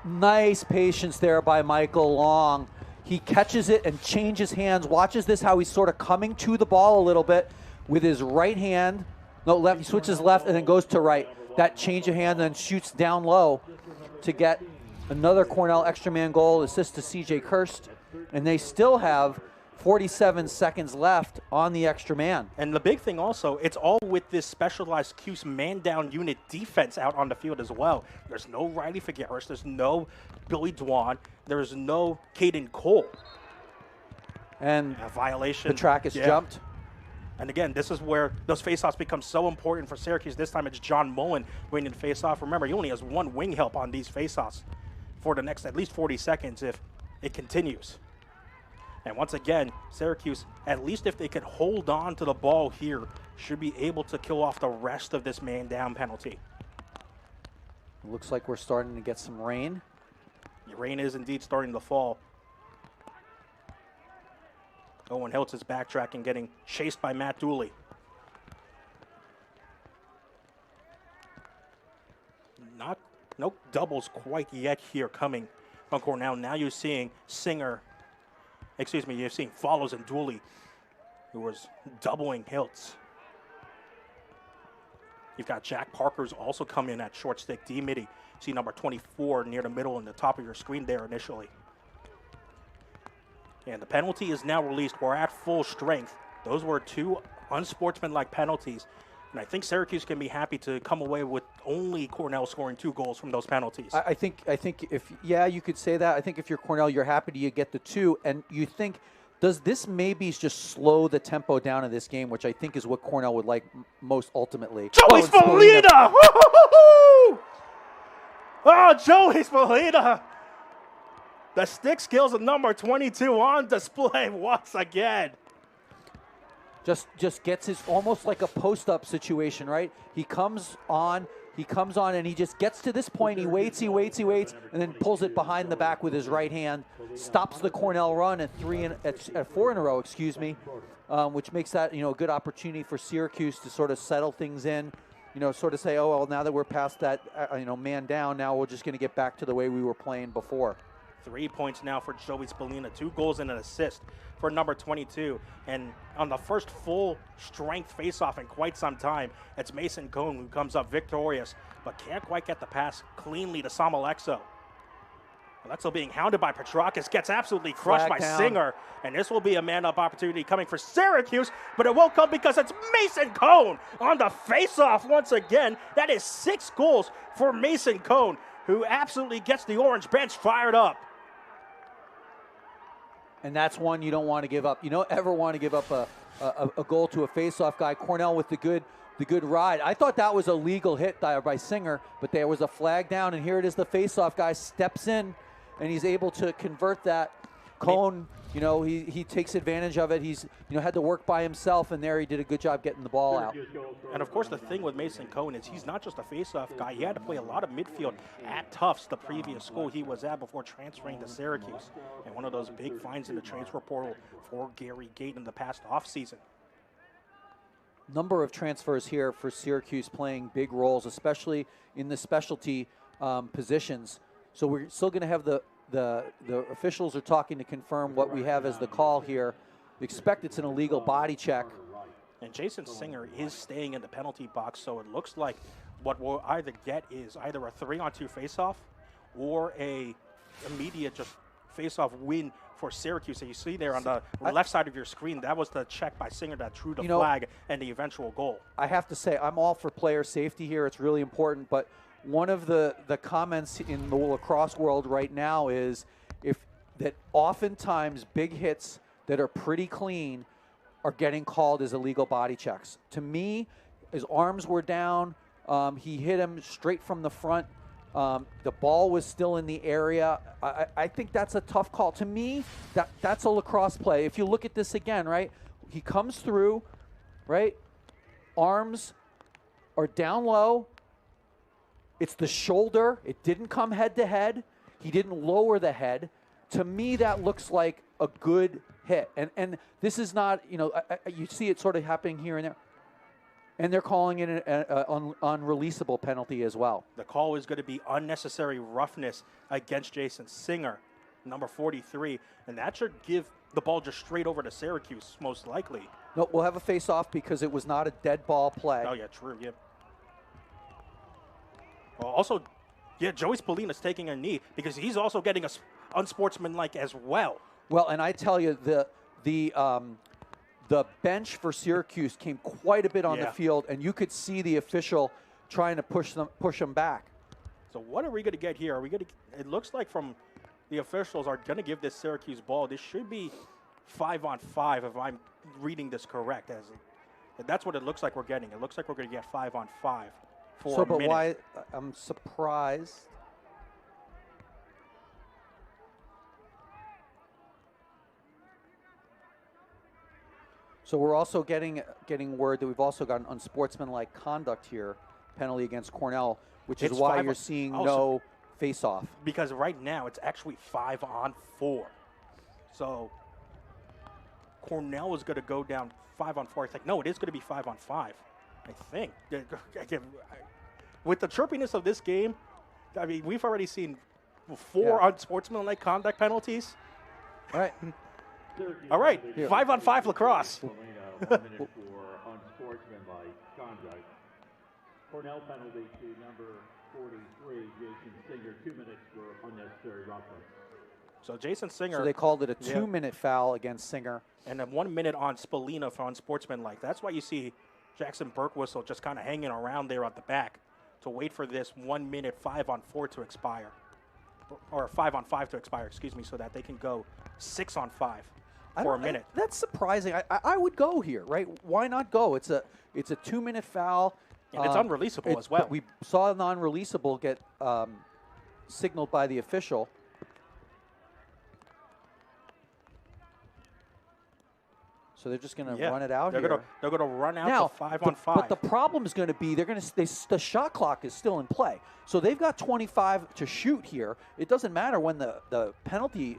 Nice patience there by Michael Long. He catches it and changes hands. Watches this, how he's sort of coming to the ball a little bit with his right hand. No, left. He switches left and then goes to right. That change of hand, then shoots down low to get another Cornell extra man goal, assist to CJ Kirst. And they still have 47 seconds left on the extra man. And the big thing also, it's all with this specialized Cuse man-down unit defense out on the field as well. There's no Riley Figueres. There's no Billy Dwan. There's no Caden Cole. And a violation. The track is jumped. And again, this is where those faceoffs become so important for Syracuse. This time it's John Mullen winning the faceoff. Remember, he only has 1 wing help on these faceoffs for the next at least 40 seconds if it continues. And once again, Syracuse, at least if they could hold on to the ball here, should be able to kill off the rest of this man-down penalty. It looks like we're starting to get some rain. The rain is indeed starting to fall. Owen Hiltz is backtracking, getting chased by Matt Dooley. No doubles quite yet here coming from Cornell. Now you're seeing you're seeing Follows and Dooley, who was doubling Hiltz. You've got Jack Parker's also coming in at short stick D-midi. See number 24 near the middle and the top of your screen there initially. And the penalty is now released. We're at full strength. Those were 2 unsportsmanlike penalties. And I think Syracuse can be happy to come away with only Cornell scoring 2 goals from those penalties. I think if, yeah, you could say that. I think if you're Cornell, you're happy to get the 2. And you think, does this maybe just slow the tempo down in this game, which I think is what Cornell would like most ultimately. Joey Spallina! Oh, Joey Spallina! The stick skills of number 22 on display once again. Just gets his, almost like a post-up situation, right? He comes on, and he just gets to this point. He waits, and then pulls it behind the back with his right hand. Stops the Cornell run at 4 in a row, excuse me, which makes that, a good opportunity for Syracuse to sort of settle things in. Sort of say, oh, well, now that we're past that, man down, now we're just going to get back to the way we were playing before. 3 points now for Joey Spallina, 2 goals and an assist for number 22. And on the first full strength faceoff in quite some time, it's Mason Cone who comes up victorious, but can't quite get the pass cleanly to Sam Alexo. Alexo being hounded by Petrakis, gets absolutely crushed by Singer, and this will be a man-up opportunity coming for Syracuse, but it won't come because it's Mason Cone on the faceoff once again. That is 6 goals for Mason Cone, who absolutely gets the orange bench fired up. And that's one you don't want to give up. You don't ever want to give up a goal to a faceoff guy. Cornell with the good ride. I thought that was a legal hit by Singer, but there was a flag down, and here it is. The faceoff guy steps in, and he's able to convert that. Cone, he takes advantage of it. He's had to work by himself, and there he did a good job getting the ball out. And of course, the thing with Mason Cone is he's not just a faceoff guy. He had to play a lot of midfield at Tufts, the previous school he was at before transferring to Syracuse. And one of those big finds in the transfer portal for Gary Gate in the past offseason. Number of transfers here for Syracuse playing big roles, especially in the specialty positions. So we're still going to have the officials are talking to confirm what we have as the call here. We expect it's an illegal body check. And Jason Singer is staying in the penalty box, so it looks like what we'll either get is either a 3-on-2 faceoff or a immediate just faceoff win for Syracuse. So you see there on the left side of your screen, that was the check by Singer that drew the flag and the eventual goal. I have to say, I'm all for player safety here. It's really important, but one of the comments in the lacrosse world right now is that oftentimes big hits that are pretty clean are getting called as illegal body checks. To me, his arms were down. He hit him straight from the front. The ball was still in the area. I think that's a tough call. To me, that's a lacrosse play. If you look at this again, right, he comes through, right, arms are down low. It's the shoulder. It didn't come head to head. He didn't lower the head. To me, that looks like a good hit. And this is not, you see it sort of happening here and there. And they're calling it an unreleasable penalty as well. The call is going to be unnecessary roughness against Jason Singer, number 43. And that should give the ball just straight over to Syracuse, most likely. No, we'll have a face-off because it was not a dead ball play. Oh, yeah, true, yeah. Well, also, yeah, Joey Spallina's taking a knee because he's also getting a unsportsmanlike as well. Well, and I tell you, the bench for Syracuse came quite a bit on the field, and you could see the official trying to push them back. So what are we going to get here? Are we going to? It looks like from the officials are going to give this Syracuse ball. This should be 5-on-5 if I'm reading this correct. That's what it looks like we're getting. It looks like we're going to get 5-on-5. But why? I'm surprised. So we're also getting word that we've also got an unsportsmanlike conduct here, penalty against Cornell, which is why you're seeing no face-off. Because right now it's actually 5-on-4. So Cornell is going to go down 5-on-4. I think no, it is going to be 5-on-5. I think. With the chirpiness of this game, I mean, we've already seen 4 unsportsmanlike conduct penalties. All right. All right, 5-on-5 lacrosse. 1 minute for unsportsmanlike conduct. Cornell penalty to number 43, Jason Singer, 2 minutes for unnecessary roughness. So Jason Singer. So they called it a 2-minute foul against Singer. And then 1 minute on Spallina for unsportsmanlike. That's why you see Jackson Burkwhistle just kind of hanging around there at the back to wait for this 1 minute 5-on-4 to expire. Or 5-on-5 to expire, excuse me, so that they can go 6-on-5 for a minute. That's surprising. I would go here, right? Why not go? It's a 2-minute foul. And it's unreleasable as well. We saw a non-releasable get signaled by the official. So they're just going to run it out here. They're going to run out now, to 5-on-5. But the problem is going to be the shot clock is still in play. So they've got 25 to shoot here. It doesn't matter when the penalty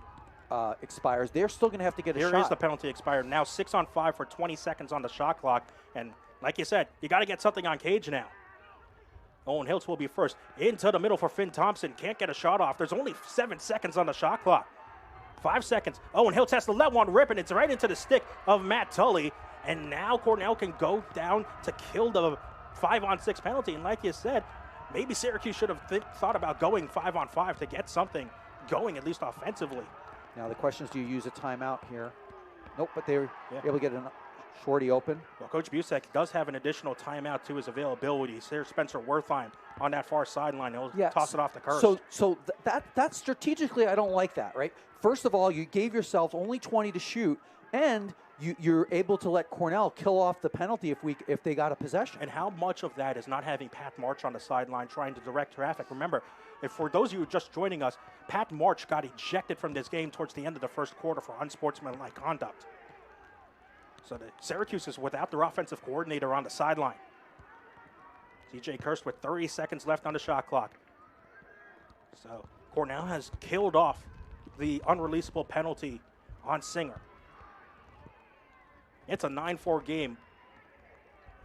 expires. They're still going to have to get a shot. Here is the penalty expired. Now 6-on-5 for 20 seconds on the shot clock. And like you said, you got to get something on cage now. Owen Hiltz will be first. Into the middle for Finn Thompson. Can't get a shot off. There's only 7 seconds on the shot clock. 5 seconds. Owen Hiltz has to let one rip, and it's right into the stick of Matt Tully. And now Cornell can go down to kill the 5-on-6 penalty. And like you said, maybe Syracuse should have thought about going 5-on-5 to get something going, at least offensively. Now the question is, do you use a timeout here? Nope, but they were able to get a shorty open. Well, Coach Busek does have an additional timeout to his availability. Here's Spencer Wertheim on that far sideline. He'll toss it off the curve. So that strategically, I don't like that, right? First of all, you gave yourself only 20 to shoot, and you're able to let Cornell kill off the penalty if they got a possession. And how much of that is not having Pat March on the sideline trying to direct traffic? Remember, for those of you just joining us, Pat March got ejected from this game towards the end of the first quarter for unsportsmanlike conduct. So Syracuse is without their offensive coordinator on the sideline. TJ Kirst with 30 seconds left on the shot clock. So Cornell has killed off the unreleasable penalty on Singer. It's a 9-4 game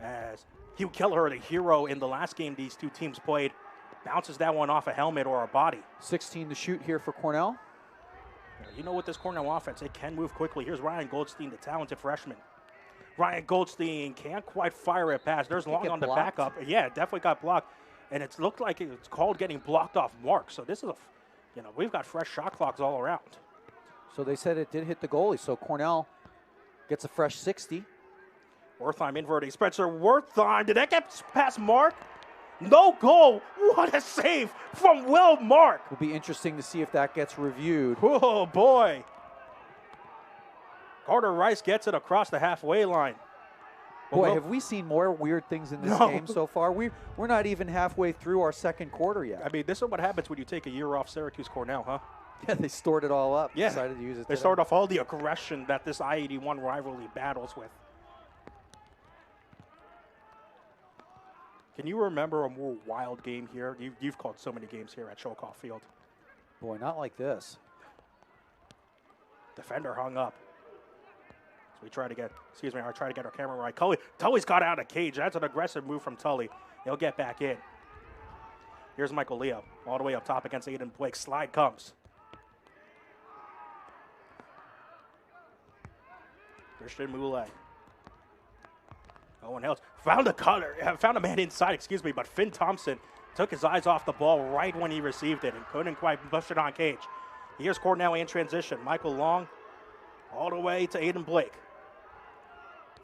as Hugh Keller, the hero in the last game these two teams played, bounces that one off a helmet or a body. 16 to shoot here for Cornell. You know, with this Cornell offense, it can move quickly. Here's Ryan Goldstein, the talented freshman. Ryan Goldstein can't quite fire it past. There's Long on the backup. Yeah, definitely got blocked. And it looked like it's called getting blocked off mark. So this is we've got fresh shot clocks all around. So they said it did hit the goalie. So Cornell gets a fresh 60. Wertheim inverting. Spencer Wertheim. Did that get past Mark? No goal. What a save from Will Mark. Will be interesting to see if that gets reviewed. Oh, boy. Carter Rice gets it across the halfway line. Boy, have we seen more weird things in this game so far. We're not even halfway through our second quarter yet. I mean, this is what happens when you take a year off Syracuse Cornell, huh? Yeah, they stored it all up. Yeah, decided to use it they stored off all the aggression that this I-81 rivalry battles with. Can you remember a more wild game here? You've called so many games here at Chokoff Field. Boy, not like this. Defender hung up. So we try to get, I try to get our camera right. Tully's got out of cage. That's an aggressive move from Tully. He'll get back in. Here's Michael Leo, all the way up top against Aiden Blake. Slide comes. Christian Moulet. Owen Hiltz found a man inside, but Finn Thompson took his eyes off the ball right when he received it and couldn't quite push it on cage. Here's Cornell in transition. Michael Long all the way to Aiden Blake.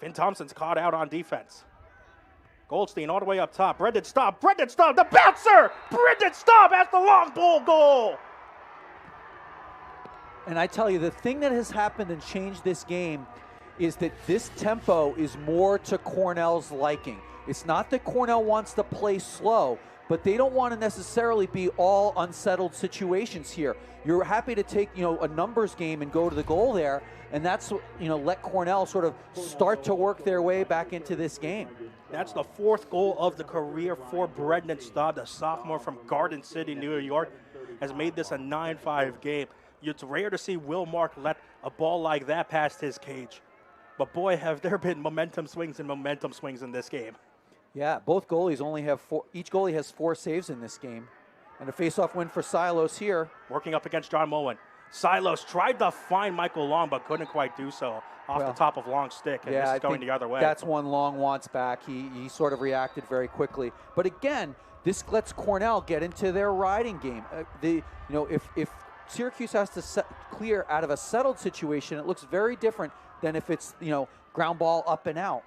Finn Thompson's caught out on defense. Goldstein all the way up top. Brendan Staub, the bouncer! Brendan Staub has the long ball goal! And I tell you, the thing that has happened and changed this game is that this tempo is more to Cornell's liking. It's not that Cornell wants to play slow, but they don't want to necessarily be all unsettled situations here. You're happy to take, a numbers game and go to the goal there, and that's, let Cornell sort of start to work their way back into this game. That's the 4th goal of the career for Brendan Staub, the sophomore from Garden City, New York, has made this a 9-5 game. It's rare to see Will Mark let a ball like that past his cage. But boy, have there been momentum swings in this game. Yeah, both goalies only have 4. Each goalie has 4 saves in this game. And a face-off win for Silos here. Working up against John Mullen. Silos tried to find Michael Long, but couldn't quite do so off the top of Long's stick, and this is going the other way. That's one Long wants back. He sort of reacted very quickly. But again, this lets Cornell get into their riding game. If Syracuse has to clear out of a settled situation, it looks very different than if it's, ground ball up and out.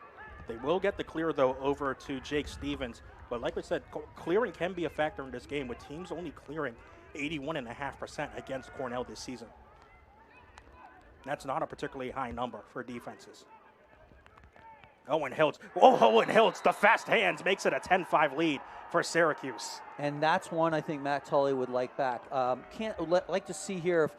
They will get the clear, though, over to Jake Stevens. But like we said, clearing can be a factor in this game, with teams only clearing 81.5% against Cornell this season. That's not a particularly high number for defenses. Owen Hiltz, the fast hands, makes it a 10-5 lead for Syracuse. And that's one I think Matt Tully would like back. Like to see here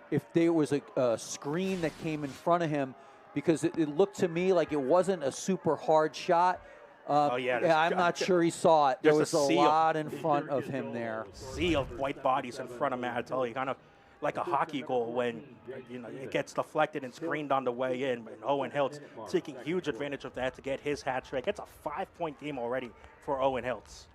if there was a screen that came in front of him, because it looked to me like it wasn't a super hard shot. I'm not sure he saw it. There was a lot in front of him there. Sea of white bodies in front of Matt Tully, kind of like a hockey goal when it gets deflected and screened on the way in. And Owen Hiltz taking huge advantage of that to get his hat trick. It's a 5-point game already for Owen Hiltz.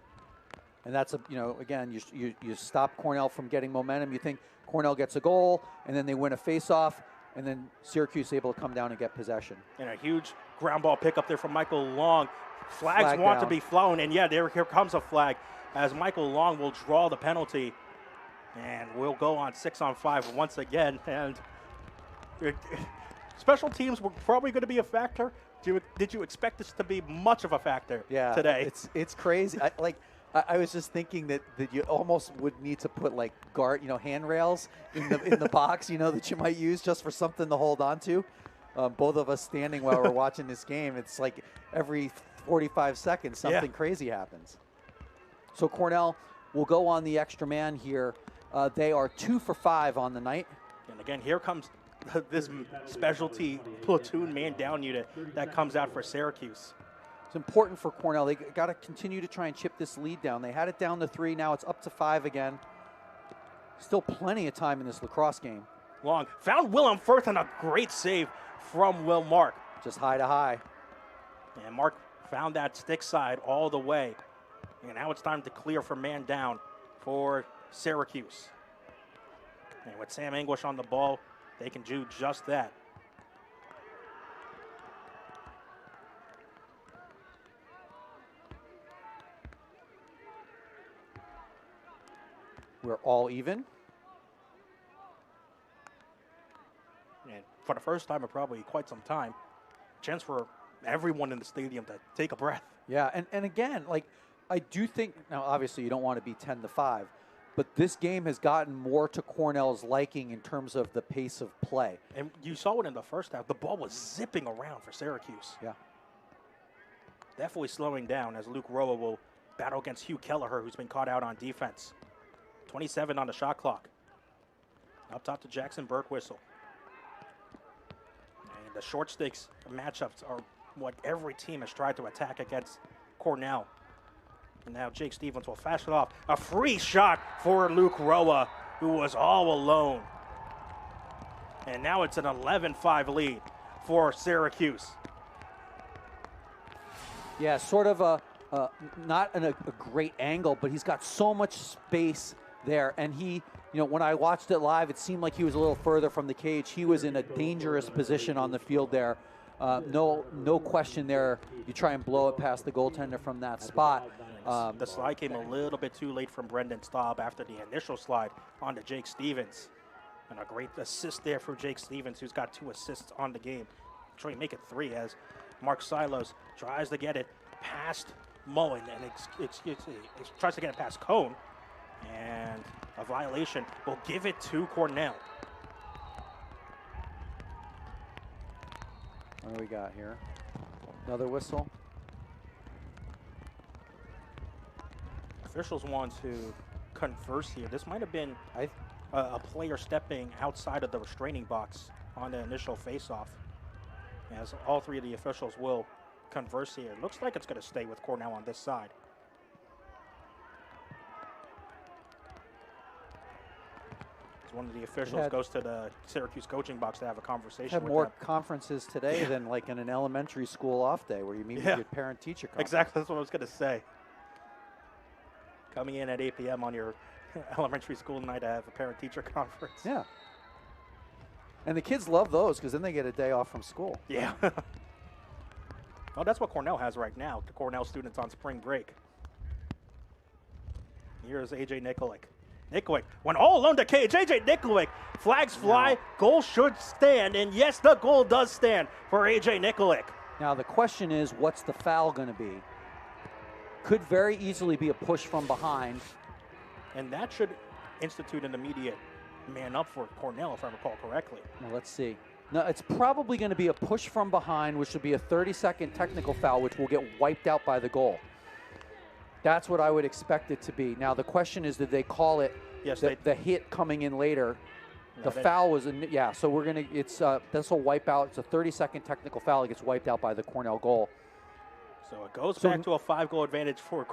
And that's again, you stop Cornell from getting momentum. You think Cornell gets a goal, and then they win a face-off, and then Syracuse able to come down and get possession. And a huge ground ball pickup there from Michael Long. Flags want to be flown, and here comes a flag as Michael Long will draw the penalty. And we'll go on 6-on-5 once again. And special teams were probably going to be a factor. Did you expect this to be much of a factor today? It's crazy. I was just thinking that you almost would need to put like handrails in the box, that you might use just for something to hold on to. Both of us standing while we're watching this game, it's like every 45 seconds something crazy happens. So Cornell will go on the extra man here. They are 2 for 5 on the night. And again, here comes this specialty platoon man down unit that comes out for Syracuse. It's important for Cornell. They got to continue to try and chip this lead down. They had it down to 3. Now it's up to 5 again. Still plenty of time in this lacrosse game. Long found Willem Firth, and a great save from Will Mark. Just high to high. And Mark found that stick side all the way. And now it's time to clear for man down for Syracuse. And with Sam English on the ball, they can do just that. We're all even. And for the first time in probably quite some time, chance for everyone in the stadium to take a breath. Yeah, and again, I do think, now obviously you don't want to be 10-5, but this game has gotten more to Cornell's liking in terms of the pace of play. And you saw it in the first half. The ball was zipping around for Syracuse. Yeah. Definitely slowing down as Luke Roa will battle against Hugh Kelleher, who's been caught out on defense. 27 on the shot clock. Up top to Jackson Berkwhistle. And the short sticks matchups are what every team has tried to attack against Cornell. And now Jake Stevens will fast it off. A free shot for Luke Roa, who was all alone. And now it's an 11-5 lead for Syracuse. Yeah, sort of not a great angle, but he's got so much space there. And he, when I watched it live, it seemed like he was a little further from the cage. He was in a dangerous position on the field there. No question there. You try and blow it past the goaltender from that spot. The slide came a little bit too late from Brendan Staub after the initial slide onto Jake Stevens. And a great assist there for Jake Stevens, who's got 2 assists on the game. Trying to make it 3 as Mark Silos tries to get it past Mullen, and tries to get it past Cone. And a violation will give it to Cornell. What do we got here? Another whistle. Officials want to converse here. This might have been a player stepping outside of the restraining box on the initial face-off, as all 3 of the officials will converse here. Looks like it's going to stay with Cornell on this side. As one of the officials goes to the Syracuse coaching box to have a conversation with them. Had more conferences today than like in an elementary school off day where you meet with your parent-teacher conference. Exactly, that's what I was going to say. Coming in at 8 p.m. on your elementary school night to have a parent-teacher conference. Yeah. And the kids love those because then they get a day off from school. Yeah. Well, that's what Cornell has right now. The Cornell students on spring break. Here's A.J. Nikolic. Nikolic went all alone to Cage. AJ Nikolic, flags fly, goal should stand, and yes, the goal does stand for AJ Nikolic. Now the question is, what's the foul going to be? Could very easily be a push from behind. And that should institute an immediate man up for Cornell, if I recall correctly. Now let's see. No, it's probably going to be a push from behind, which would be a 30-second technical foul, which will get wiped out by the goal. That's what I would expect it to be. Now the question is, did they call it? Yes, the hit coming in later? No, the foul was so we're gonna. It's this will wipe out. It's a 30-second technical foul. It gets wiped out by the Cornell goal. So it goes back to a 5-goal advantage for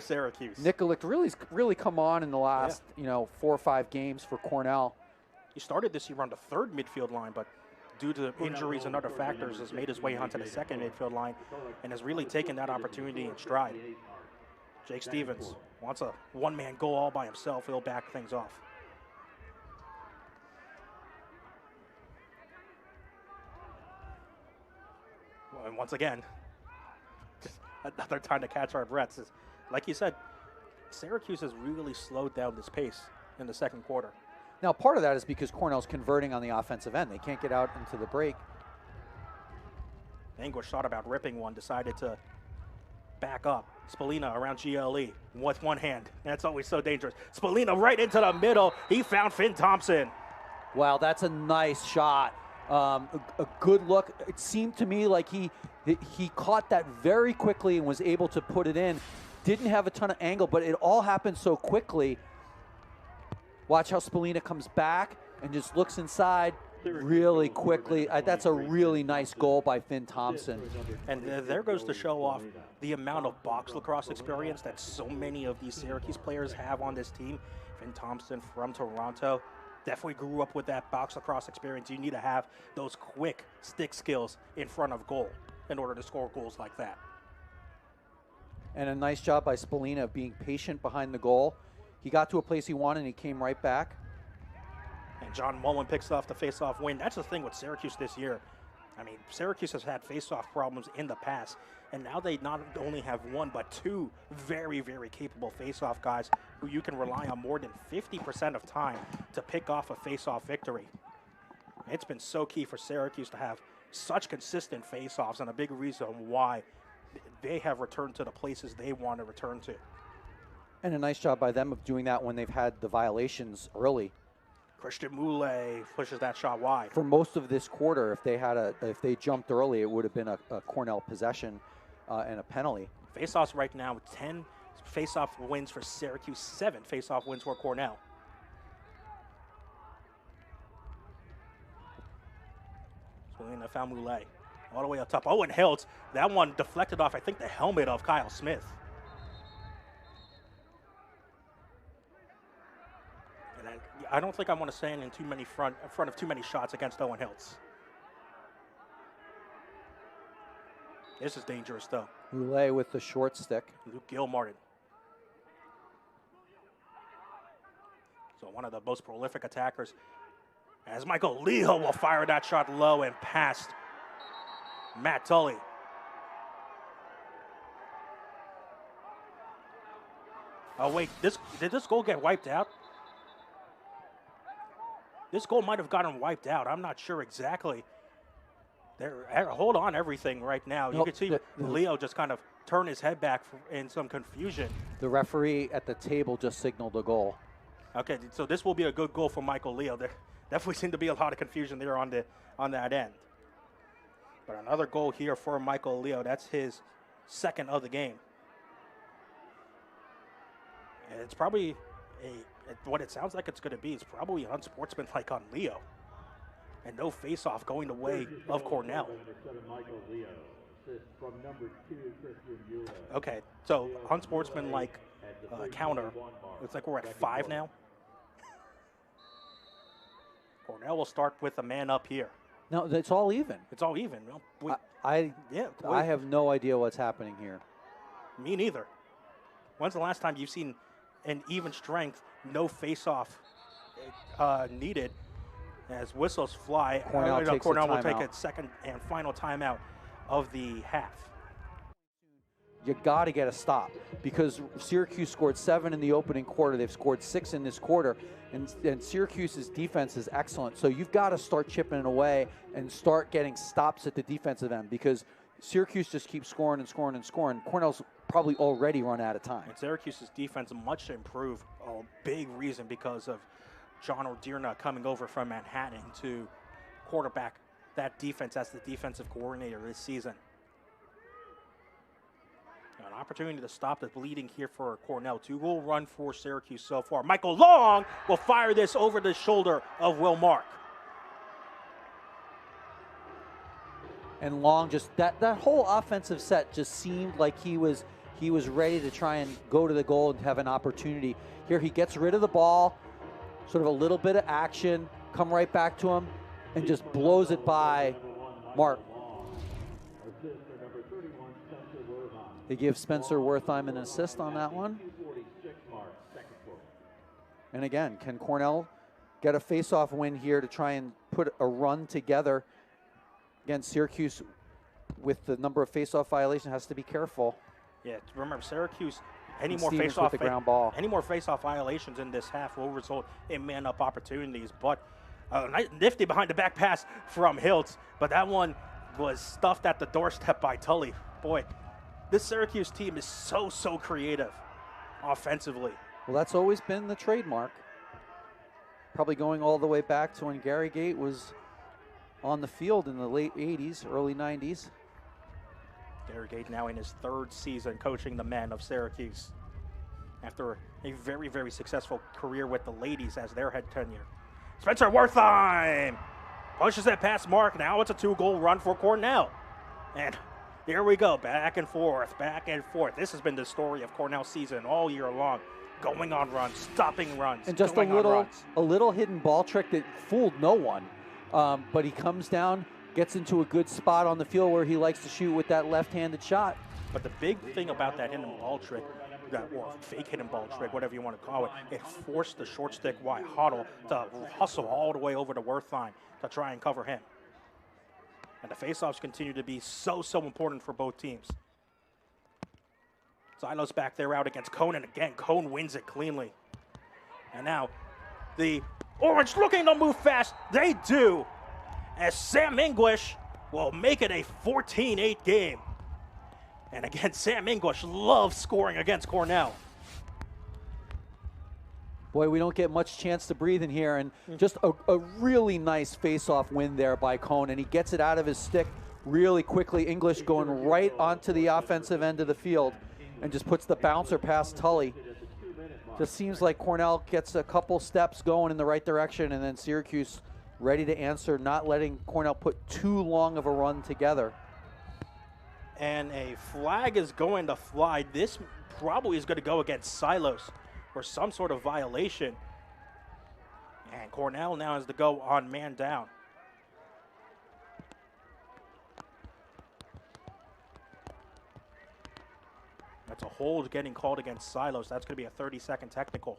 Syracuse. Nikolic really come on in the last 4 or 5 games for Cornell. He started this year on the 3rd midfield line, but due to injuries and other factors, has made his way onto the 2nd midfield line and has really taken that opportunity in stride. Jake Stevens wants a one-man goal all by himself. He'll back things off. And once again, just another time to catch our breaths. Like you said, Syracuse has really slowed down this pace in the 2nd quarter. Now, part of that is because Cornell's converting on the offensive end. They can't get out into the break. Anguish thought about ripping one, decided to back up. Spallina around GLE with one hand. That's always so dangerous. Spallina right into the middle. He found Finn Thompson. Wow, that's a nice shot. A good look. It seemed to me like he caught that very quickly and was able to put it in. Didn't have a ton of angle, but it all happened so quickly. Watch how Spallina comes back and just looks inside really quickly. That's a really nice goal by Finn Thompson. And there goes to show off the amount of box lacrosse experience that so many of these Syracuse players have on this team. Finn Thompson from Toronto definitely grew up with that box lacrosse experience. You need to have those quick stick skills in front of goal in order to score goals like that. And a nice job by Spallina of being patient behind the goal. He got to a place he wanted and he came right back. And John Mullen picks off the face-off win. That's the thing with Syracuse this year. I mean, Syracuse has had face-off problems in the past, and now they not only have one, but 2 very, very capable face-off guys who you can rely on more than 50% of time to pick off a face-off victory. It's been so key for Syracuse to have such consistent face-offs, and a big reason why they have returned to the places they want to return to. And a nice job by them of doing that when they've had the violations early. Christian Moulet pushes that shot wide. For most of this quarter, if they jumped early, it would have been a Cornell possession and a penalty. Faceoffs right now, 10 faceoff wins for Syracuse, 7 faceoff wins for Cornell. Spallina found Moulet all the way up top. Owen Hiltz, that one deflected off, I think, the helmet of Kyle Smith. I don't think I want to stand in front of too many shots against Owen Hiltz. This is dangerous, though. Moulet with the short stick. Luke Gilmartin. So one of the most prolific attackers. As Michael Leo will fire that shot low and past Matt Tully. Oh, wait, did this goal get wiped out? This goal might have gotten wiped out. I'm not sure exactly. Hold on everything right now. You can see Leo just kind of turn his head back in some confusion. The referee at the table just signaled a goal. Okay, so this will be a good goal for Michael Leo. There definitely seemed to be a lot of confusion there on that end. But another goal here for Michael Leo. That's his 2nd of the game. And it's probably what it sounds like it's going to be is probably unsportsmanlike on Leo. And no face-off going the way of Cornell. Okay, so unsportsmanlike counter. Looks like we're at 5 now. Cornell will start with a man up here. No, it's all even. It's all even. Well, I have no idea what's happening here. Me neither. When's the last time you've seen an even strength, no face-off needed as whistles fly? Cornell will take its 2nd and final timeout of the half. you got to get a stop, because Syracuse scored 7 in the opening quarter. They've scored 6 in this quarter, and Syracuse's defense is excellent. So you've got to start chipping it away and start getting stops at the defensive end, because Syracuse just keeps scoring and scoring and scoring. Cornell's probably already run out of time. And Syracuse's defense much improved. A big reason because of John O'Dearna coming over from Manhattan to quarterback that defense as the defensive coordinator this season. An opportunity to stop the bleeding here for Cornell. 2-goal run for Syracuse so far. Michael Long will fire this over the shoulder of Will Mark. And Long, just that whole offensive set just seemed like he was ready to try and go to the goal and have an opportunity. Here he gets rid of the ball, sort of a little bit of action, come right back to him, and just blows it by Mark. They give Spencer Wertheim an assist on that one. And again, can Cornell get a face-off win here to try and put a run together? Again, Syracuse, with the number of face-off violations, has to be careful. Yeah, remember, Syracuse, any more Stevens face-off with the ground ball. Any more face-off violations in this half will result in man-up opportunities. But nifty behind-the-back pass from Hiltz, but that one was stuffed at the doorstep by Tully. Boy, this Syracuse team is so creative offensively. Well, that's always been the trademark. Probably going all the way back to when Gary Gate was on the field in the late 80s, early 90s. Gary Gate now in his 3rd season coaching the men of Syracuse after a very successful career with the ladies as their head tenure. Spencer Wertheim pushes that past Mark. Now it's a 2-goal run for Cornell. And here we go, back and forth. This has been the story of Cornell's season all year long. Going on runs, stopping runs, and just a little hidden ball trick that fooled no one. But he comes down, gets into a good spot on the field where he likes to shoot with that left-handed shot. But the big thing about that hidden ball trick, or fake hidden ball trick, whatever you want to call it, it forced the short stick wide Huddle to hustle all the way over to Wertheim to try and cover him. And the faceoffs continue to be so important for both teams. Silos back there out against Cone, and again, Cone wins it cleanly. And now the Orange looking to move fast. They do, as Sam English will make it a 14-8 game. And again, Sam English loves scoring against Cornell. Boy, we don't get much chance to breathe in here, and just a really nice face-off win there by Cone, and he gets it out of his stick really quickly. English going right onto the offensive end of the field and just puts the bouncer past Tully. Just seems like Cornell gets a couple steps going in the right direction, and then Syracuse ready to answer, not letting Cornell put too long of a run together. And a flag is going to fly. This probably is going to go against Silos for some sort of violation. And Cornell now has to go on man down. That's a hold getting called against Silos. That's going to be a 30-second technical.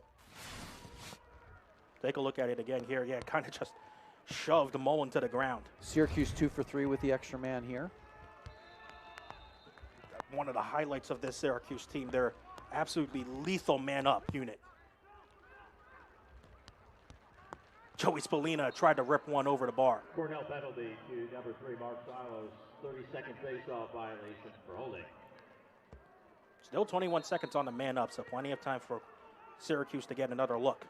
Take a look at it again here. Yeah, kind of just shoved Mullen to the ground. Syracuse 2 for 3 with the extra man here. One of the highlights of this Syracuse team, their absolutely lethal man-up unit. Joey Spallina tried to rip one over the bar. Cornell penalty to number 3, Mark Silos. 30-second face-off violation for holding. Still 21 seconds on the man-up, so plenty of time for Syracuse to get another look.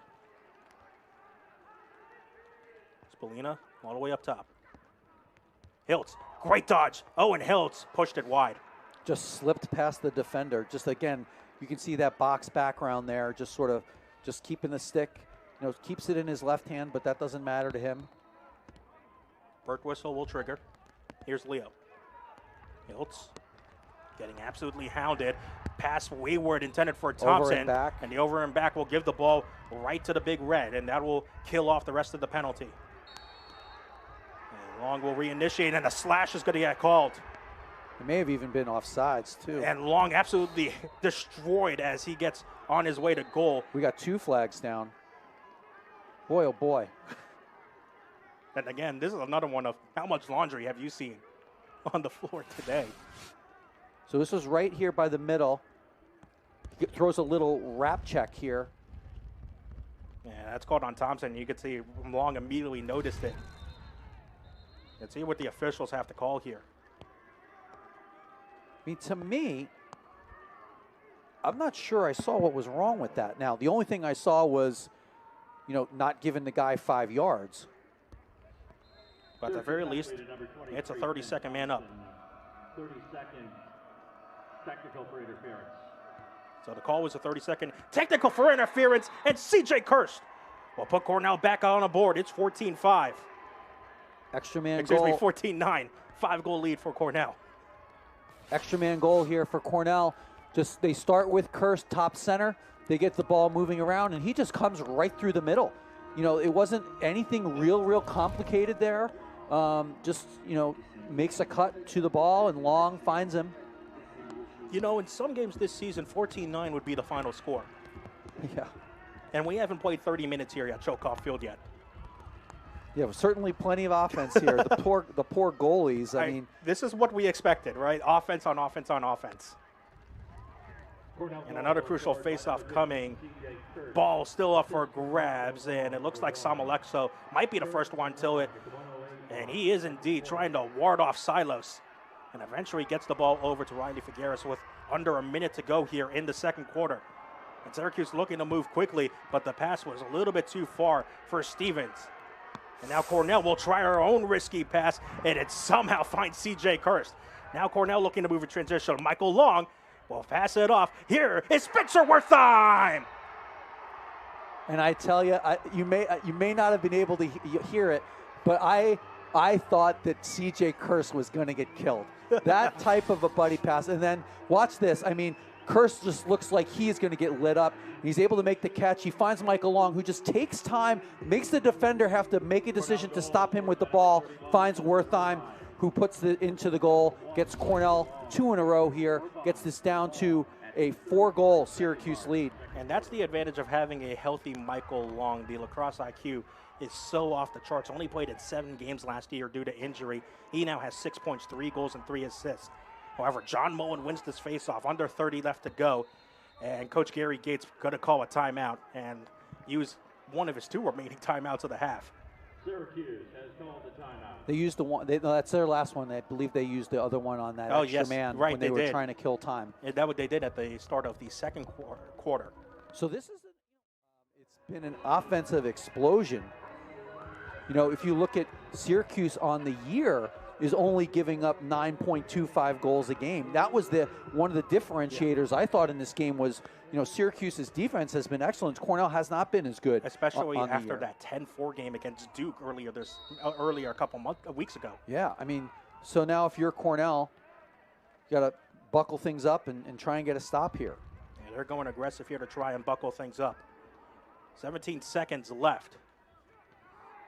Spallina all the way up top. Hiltz, great dodge. Owen Hiltz pushed it wide. Just slipped past the defender. Just again, you can see that box background there, just sort of just keeping the stick. You know, keeps it in his left hand, but that doesn't matter to him. Bird whistle will trigger. Here's Leo. Hiltz getting absolutely hounded. Pass wayward intended for Thompson. Over and back. And the over and back will give the ball right to the big red, and that will kill off the rest of the penalty. And Long will reinitiate, and a slash is going to get called. It may have even been offsides, too. And Long absolutely destroyed as he gets on his way to goal. We got 2 flags down. Boy, oh boy. And again, this is another one of how much laundry have you seen on the floor today? So this was right here by the middle. He throws a little wrap check here. Yeah, that's called on Thompson. You could see Long immediately noticed it. Let's see what the officials have to call here. I mean, to me, I'm not sure I saw what was wrong with that. Now, the only thing I saw was, not giving the guy 5 yards. But at the very least, it's a 30-second man up. 30-second technical for interference. So the call was a 30-second technical for interference, and C.J. Kirst will put Cornell back on the board. It's 14-5. Extra man Excuse goal. me, 14-9. 5-goal lead for Cornell. Extra man goal here for Cornell. Just they start with Kirst top center. They get the ball moving around, and he just comes right through the middle. It wasn't anything real complicated there. Makes a cut to the ball, and Long finds him. In some games this season, 14-9 would be the final score. Yeah. And we haven't played 30 minutes here at Chokoff Field yet. Yeah, certainly plenty of offense here. The poor goalies. I mean, this is what we expected, right? Offense on offense on offense. And another crucial face-off coming. Ball still up for grabs, and it looks like Samalexo might be the first one to it. And he is indeed trying to ward off Silos. And eventually gets the ball over to Riley Figueres with under a minute to go here in the second quarter. And Syracuse looking to move quickly, but the pass was a little bit too far for Stevens. And now Cornell will try her own risky pass, and it somehow finds C.J. Kirst. Now Cornell looking to move a transition. Michael Long will pass it off. Here is Spencer Wertheim. And I tell you, you may not have been able to hear it, but I thought that C.J. Kirst was going to get killed. That type of a buddy pass. And then watch this. I mean, Kirst just looks like he's going to get lit up. He's able to make the catch. He finds Michael Long, who just takes time, makes the defender have to make a decision to stop him with the ball, finds Wertheim, who puts it into the goal, gets Cornell 2 in a row here, gets this down to a 4-goal Syracuse lead. And that's the advantage of having a healthy Michael Long. The lacrosse IQ is so off the charts. Only played in 7 games last year due to injury. He now has 6 points, 3 goals, and 3 assists. However, John Mullen wins this faceoff. Under 30 left to go. And Coach Gary Gates going to call a timeout and use one of his 2 remaining timeouts of the half. Syracuse has called the timeout. They used the one. No, that's their last one. I believe they used the other one on that extra man when they were trying to kill time. And that's what they did at the start of the second quarter. So this is it's been an offensive explosion. If you look at Syracuse on the year, is only giving up 9.25 goals a game. That was one of the differentiators I thought in this game was, Syracuse's defense has been excellent. Cornell has not been as good. Especially after that 10-4 game against Duke earlier a couple weeks ago. Yeah, I mean, so now if you're Cornell, you got to buckle things up and try and get a stop here. Yeah, they're going aggressive here to try and buckle things up. 17 seconds left.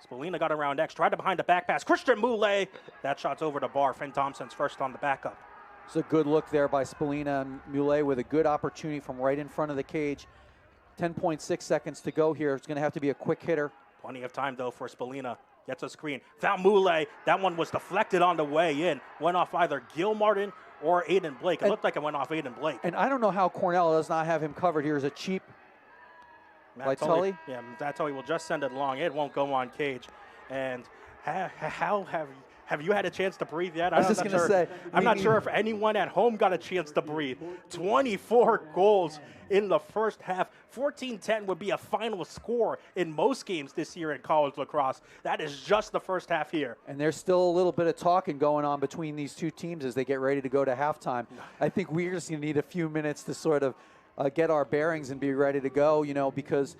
Spallina got around X, tried to behind the back pass. Christian Moulet, that shot's over the bar. Finn Thompson's first on the backup. It's a good look there by Spallina and Moulet with a good opportunity from right in front of the cage. 10.6 seconds to go here. It's going to have to be a quick hitter. Plenty of time, though, for Spallina. Gets a screen. Found Moulet. That one was deflected on the way in. Went off either Gil Martin or Aiden Blake. It looked like it went off Aiden Blake. And I don't know how Cornell does not have him covered here as a cheap Matt Tully? Yeah, Matt Tully will just send it long. It won't go on cage. And how have you had a chance to breathe yet? I was just going to say. I'm not sure if anyone at home got a chance to breathe. 24 goals in the first half. 14-10 would be a final score in most games this year in college lacrosse. That is just the first half here. And there's still a little bit of talking going on between these two teams as they get ready to go to halftime. I think we're just going to need a few minutes to sort of get our bearings and be ready to go, because,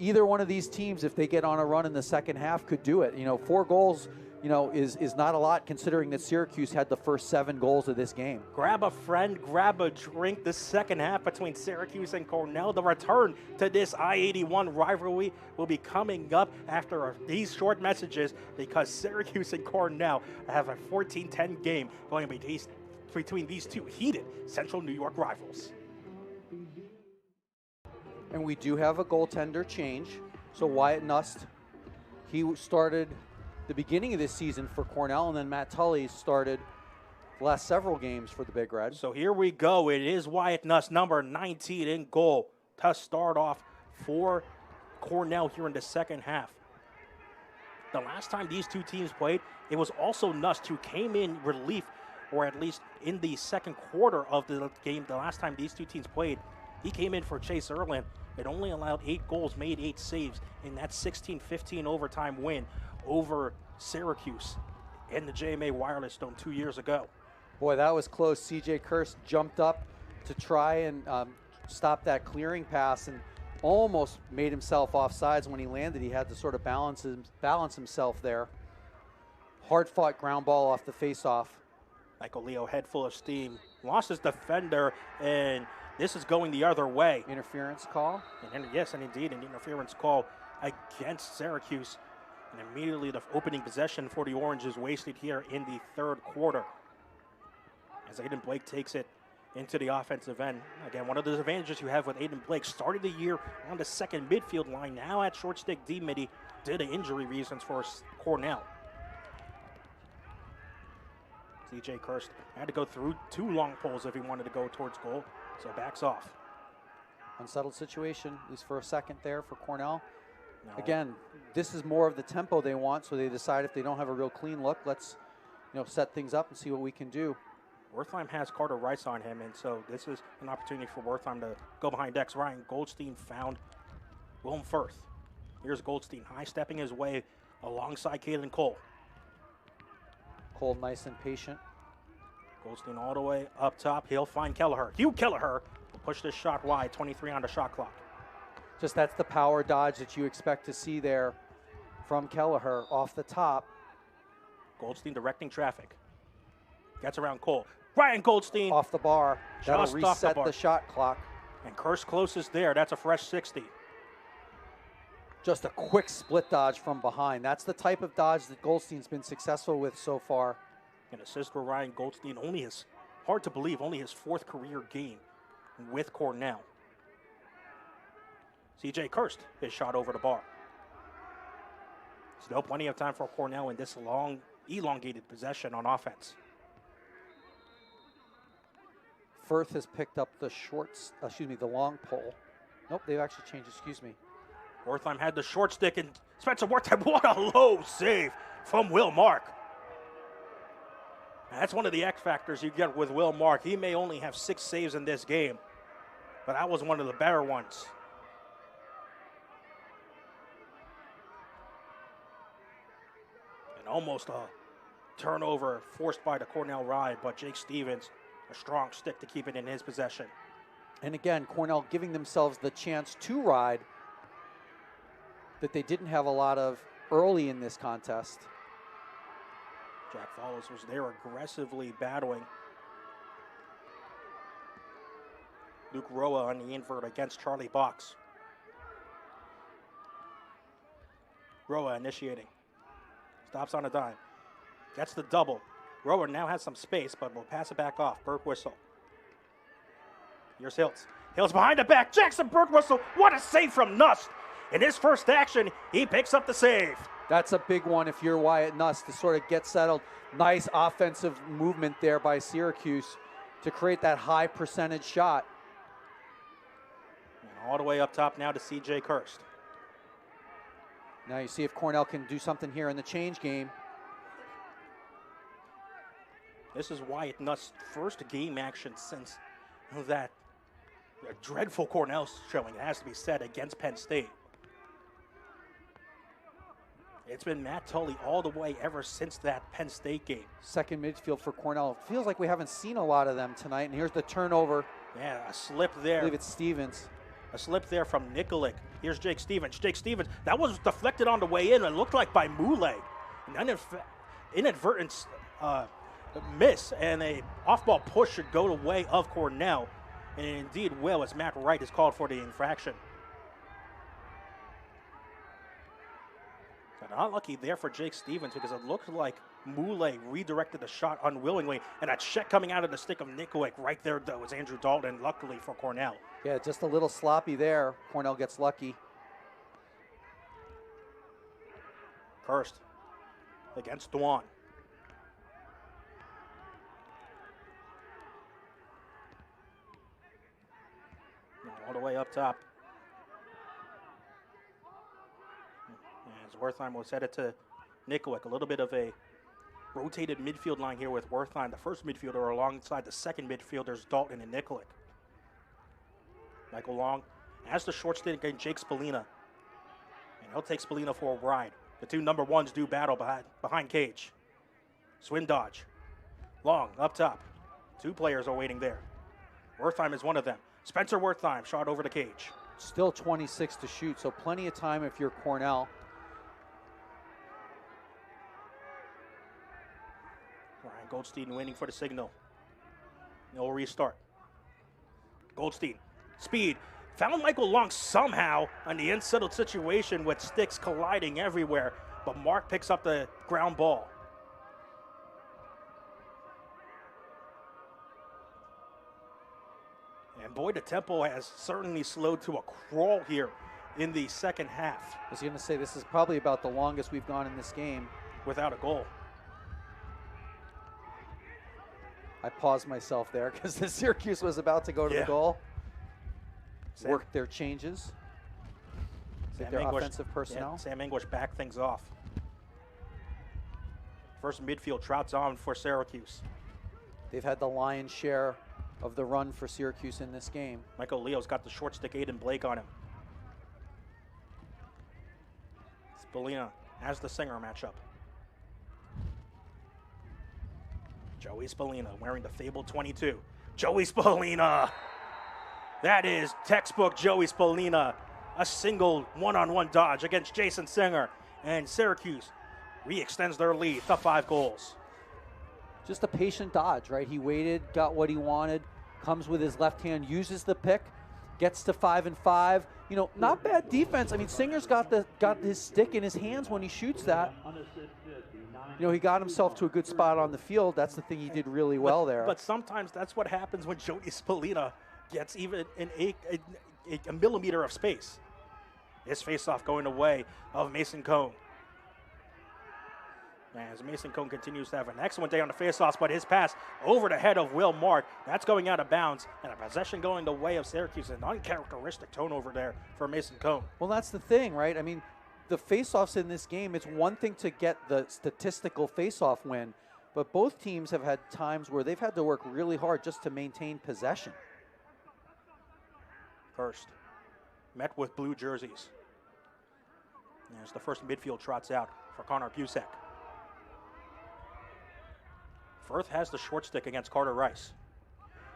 either one of these teams, if they get on a run in the second half, could do it. 4 goals, is not a lot considering that Syracuse had the first 7 goals of this game. Grab a friend, grab a drink. The second half between Syracuse and Cornell. The return to this I-81 rivalry will be coming up after these short messages because Syracuse and Cornell have a 14-10 game going between these two heated Central New York rivals. And we do have a goaltender change. So Wyatt Nust, he started the beginning of this season for Cornell, and then Matt Tully started the last several games for the Big Red. So here we go. It is Wyatt Nuss, number 19 in goal to start off for Cornell here in the second half. The last time these two teams played, it was also Nuss who came in relief, or at least in the second quarter of the game. The last time these two teams played, he came in for Chase Erland. It only allowed 8 goals, made 8 saves in that 16-15 overtime win over Syracuse in the JMA Wireless Dome 2 years ago. Boy, that was close. CJ Kirst jumped up to try and stop that clearing pass and almost made himself offsides. When he landed, he had to sort of balance himself there. Hard-fought ground ball off the face-off. Michael Leo, head full of steam, lost his defender, and this is going the other way. Interference call? Yes, and indeed, an interference call against Syracuse. And immediately the opening possession for the Oranges wasted here in the third quarter. As Aiden Blake takes it into the offensive end. Again, one of the advantages you have with Aiden Blake, started the year on the second midfield line, now at short stick D midi, due to injury reasons for Cornell. CJ Kirst had to go through 2 long poles if he wanted to go towards goal, so backs off. Unsettled situation, at least for a second there for Cornell. No. Again, this is more of the tempo they want, so they decide if they don't have a real clean look, let's set things up and see what we can do. Wertheim has Carter Rice on him, and so this is an opportunity for Wertheim to go behind decks. Ryan Goldstein found Willem Firth. Here's Goldstein high-stepping his way alongside Caden Cole. Cole nice and patient. Goldstein all the way up top. He'll find Kelleher. Hugh Kelleher will push this shot wide, 23 on the shot clock. Just that's the power dodge that you expect to see there from Kelleher off the top. Goldstein directing traffic. Gets around Cole. Ryan Goldstein. Off the bar. That'll Just off the reset bar. the shot clock. And Kirst closest there. That's a fresh 60. Just a quick split dodge from behind. That's the type of dodge that Goldstein's been successful with so far. An assist for Ryan Goldstein. Hard to believe, only his 4th career game with Cornell. CJ Kirst, his shot over the bar. Still plenty of time for Cornell in this long, elongated possession on offense. Firth has picked up the the long pole. Nope, they've actually changed, excuse me. Wertheim had the short stick, and Spencer Wertheim, what a low save from Will Mark. That's one of the X factors you get with Will Mark. He may only have 6 saves in this game, but that was one of the better ones. And almost a turnover forced by the Cornell Ride, but Jake Stevens, a strong stick to keep it in his possession. And again, Cornell giving themselves the chance to ride that they didn't have a lot of early in this contest. Jack Follows was there aggressively battling Luke Roa on the invert against Charlie Box. Roa initiating. Stops on a dime. Gets the double. Roa now has some space, but will pass it back off. Birkwhistle. Here's Hiltz. Hiltz behind the back. Jackson Birkwhistle. What a save from Nuss. In his first action, he picks up the save. That's a big one if you're Wyatt Nuss to sort of get settled. Nice offensive movement there by Syracuse to create that high percentage shot. And all the way up top now to CJ Kirst. Now you see if Cornell can do something here in the change game. This is Wyatt Nuss' first game action since that dreadful Cornell showing, it has to be said, against Penn State. It's been Matt Tully all the way ever since that Penn State game. Second midfield for Cornell. Feels like we haven't seen a lot of them tonight. And here's the turnover. Yeah, a slip there. I believe it's Stevens. A slip there from Nikolic. Here's Jake Stevens. Jake Stevens, that was deflected on the way in. It looked like by Moulet. An inadvertent miss, and a off-ball push should go the way of Cornell. And it indeed will, as Matt Wright is called for the infraction. Unlucky there for Jake Stevens because it looked like Moulet redirected the shot unwillingly, and a check coming out of the stick of Nikolic right there, though, was Andrew Dalton, luckily for Cornell. Yeah, just a little sloppy there. Cornell gets lucky. Kirst against Dwan. up top. As Wertheim was headed to Nikolic, a little bit of a rotated midfield line here with Wertheim, the first midfielder, alongside the second midfielders, Dalton and Nikolic. Michael Long has the short stick against Jake Spallina, and he'll take Spallina for a ride. The two number ones do battle behind cage. Swin dodge. Long up top. Two players are waiting there. Wertheim is one of them. Spencer Wertheim shot over the cage. Still 26 to shoot, so plenty of time if you're Cornell. Ryan Goldstein waiting for the signal. No restart. Goldstein, speed. Found Michael Long somehow on the unsettled situation with sticks colliding everywhere, but Mark picks up the ground ball. And boy, the tempo has certainly slowed to a crawl here in the second half. I was going to say, this is probably about the longest we've gone in this game. Without a goal. I paused myself there because the Syracuse was about to go to the goal. Work their changes. With their offensive personnel. Yeah, Sam English back things off. First midfield trouts on for Syracuse. They've had the lion's share of the run for Syracuse in this game. Michael Leo's got the short stick Aiden Blake on him. Spallina has the Singer matchup. Joey Spallina wearing the fabled 22. Joey Spallina. That is textbook Joey Spallina. A single one-on-one dodge against Jason Singer. And Syracuse re-extends their lead to 5 goals. Just a patient dodge, right? He waited, got what he wanted, comes with his left hand, uses the pick, gets to 5-5. You know, not bad defense. I mean, Singer's got his stick in his hands when he shoots that. You know, he got himself to a good spot on the field. That's the thing he did really well there. But sometimes that's what happens when Joey Spallina gets even in a millimeter of space. His faceoff going the way of Mason Cone. As Mason Cone continues to have an excellent day on the faceoffs, but his pass over the head of Will Mark, that's going out of bounds, and a possession going the way of Syracuse. An uncharacteristic tone over there for Mason Cone. Well, that's the thing, right? I mean, the faceoffs in this game, it's one thing to get the statistical faceoff win, but both teams have had times where they've had to work really hard just to maintain possession. First, met with blue jerseys. As the first midfield trots out for Connor Busek. Firth has the short stick against Carter Rice.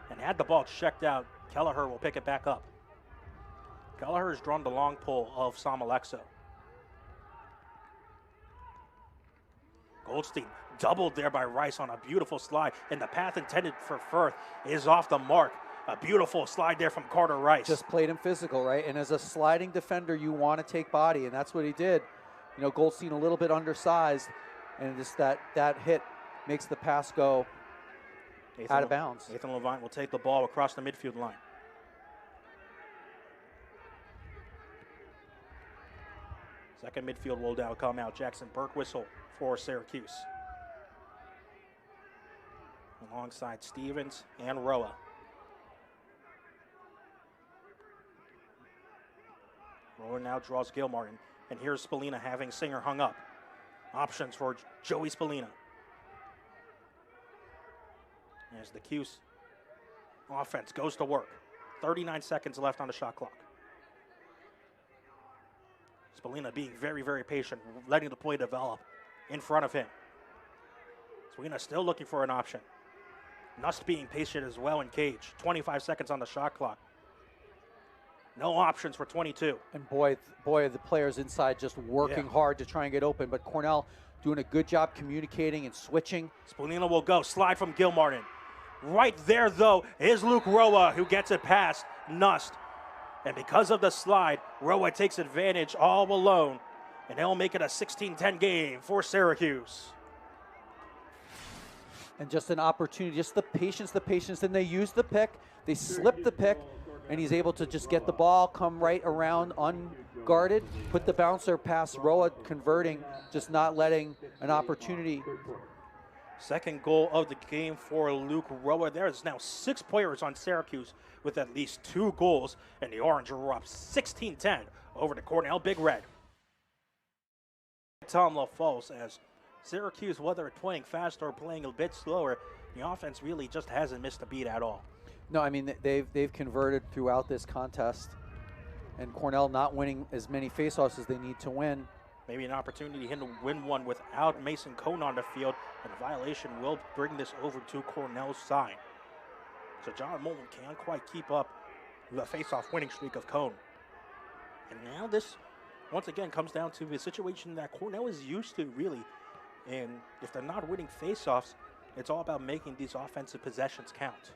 And had the ball checked out, Kelleher will pick it back up. Kelleher has drawn the long pull of Sam Alexo. Goldstein doubled there by Rice on a beautiful slide, and the path intended for Firth is off the mark. A beautiful slide there from Carter Rice. Just played him physical, right? And as a sliding defender, you want to take body, and that's what he did. You know, Goldstein a little bit undersized, and just that hit makes the pass go out of bounds. Nathan Levine will take the ball across the midfield line. Second midfield will now come out. Jackson Burkwhistle for Syracuse. Alongside Stevens and Roa. Roa now draws Gilmartin. And here's Spallina having Singer hung up. Options for Joey Spallina. As the Cuse offense goes to work. 39 seconds left on the shot clock. Spallina being very, very patient, letting the play develop in front of him. Spallina still looking for an option. Nust being patient as well in cage. 25 seconds on the shot clock. No options for 22. And boy, the players inside just working hard to try and get open. But Cornell doing a good job communicating and switching. Spallina will go. Slide from Gilmartin. Right there, though, is Luke Roa, who gets it past Nust. And because of the slide, Roa takes advantage all alone. And they'll make it a 16-10 game for Syracuse. And just an opportunity, just the patience. Then they use the pick. They slip the pick. And he's able to just get the ball, come right around unguarded, put the bouncer past Roa, converting, just not letting an opportunity. Second goal of the game for Luke Roa. There's now 6 players on Syracuse with at least 2 goals, and the Orange are up 16-10 over the Cornell Big Red. Tom LaFalce, as Syracuse, whether it's playing fast or playing a bit slower, the offense really just hasn't missed a beat at all. No, I mean, they've converted throughout this contest, and Cornell not winning as many faceoffs as they need to win. Maybe an opportunity to win one without Mason Cone on the field, and a violation will bring this over to Cornell's side. So John Mullen can't quite keep up the face-off winning streak of Cone. And now this, once again, comes down to the situation that Cornell is used to, really. And if they're not winning face-offs, it's all about making these offensive possessions count.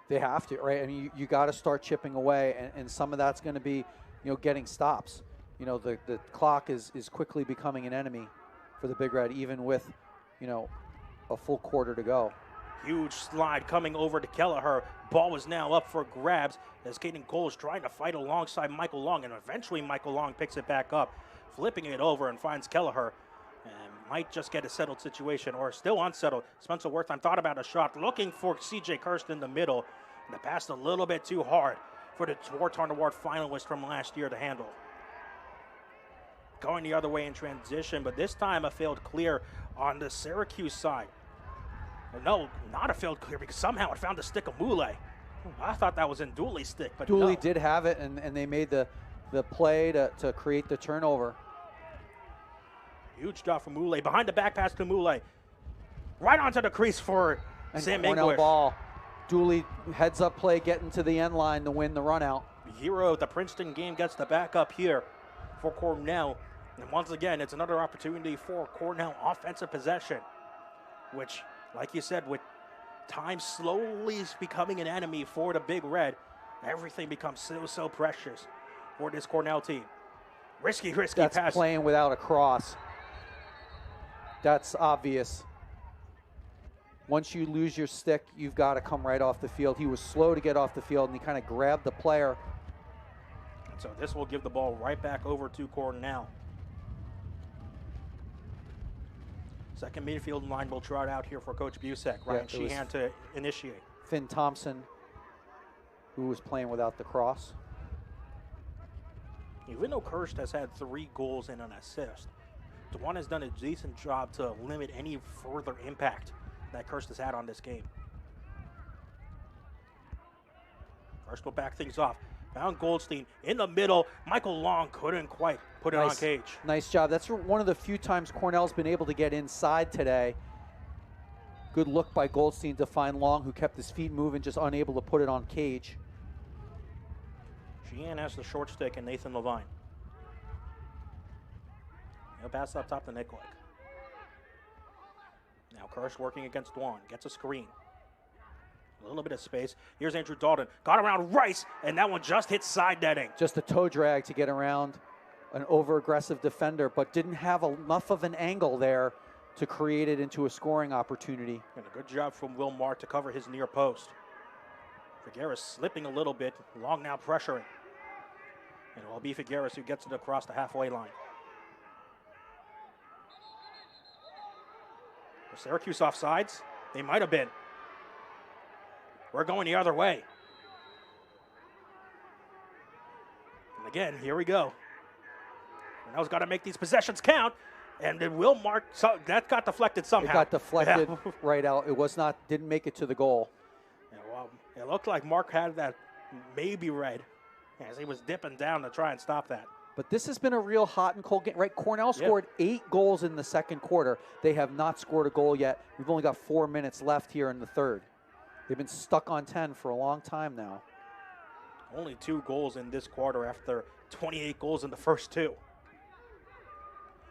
They have to, right? I mean, you got to start chipping away, and some of that's going to be, getting stops. The clock is quickly becoming an enemy for the Big Red, even with, a full quarter to go. Huge slide coming over to Kelleher. Ball is now up for grabs as Caden Cole is trying to fight alongside Michael Long, and eventually Michael Long picks it back up, flipping it over and finds Kelleher. And might just get a settled situation, or still unsettled. Spencer Wertheim thought about a shot, looking for C.J. Kirst in the middle. And the pass a little bit too hard for the Wartime Award finalist from last year to handle. Going the other way in transition, but this time a failed clear on the Syracuse side. No, not a failed clear, because somehow it found the stick of Moulet. I thought that was in Dooley's stick, but Dooley no. did have it, and they made the play to create the turnover. Huge job from Moulet. Behind the back pass to Moulet. Right onto the crease for Sam Cornell English. Ball. Dooley heads up play, getting to the end line to win the run out. The hero of the Princeton game gets the back up here for Cornell. And once again, it's another opportunity for Cornell offensive possession, which, like you said, with time slowly becoming an enemy for the Big Red, everything becomes so precious for this Cornell team. Risky That's pass. playing without a cross. That's obvious. Once you lose your stick, you've got to come right off the field. He was slow to get off the field, and he kind of grabbed the player. And so this will give the ball right back over to Cornell. Second midfield line will trot out here for Coach Busek. Ryan Sheehan to initiate. Finn Thompson, who was playing without the cross. Even though Kirst has had 3 goals and an assist, DeJuan has done a decent job to limit any further impact that Kirst has had on this game. Kirst will back things off. Found Goldstein in the middle. Michael Long couldn't quite put it on cage. Nice job. That's one of the few times Cornell's been able to get inside today. Good look by Goldstein to find Long, who kept his feet moving, just unable to put it on cage. Sheehan has the short stick and Nathan Levine. He'll pass up top to Nikolak. Now Kirsch working against Dwan. Gets a screen. A little bit of space. Here's Andrew Dalton. Got around Rice, and that one just hit side netting. Just a toe drag to get around an over-aggressive defender, but didn't have enough of an angle there to create it into a scoring opportunity. And a good job from Will Mark to cover his near post. Figueres slipping a little bit. Long now pressuring. And it will be Figueres who gets it across the halfway line. Were Syracuse offsides? They might have been. We're going the other way. And again, here we go. Cornell's got to make these possessions count. And then Will Mark, that got deflected somehow. It got deflected right out. It was not, didn't make it to the goal. Yeah, well, it looked like Mark had that maybe red as he was dipping down to try and stop that. But this has been a real hot and cold game, right? Cornell scored 8 goals in the second quarter. They have not scored a goal yet. We've only got 4 minutes left here in the third. They've been stuck on 10 for a long time now. Only 2 goals in this quarter after 28 goals in the first 2.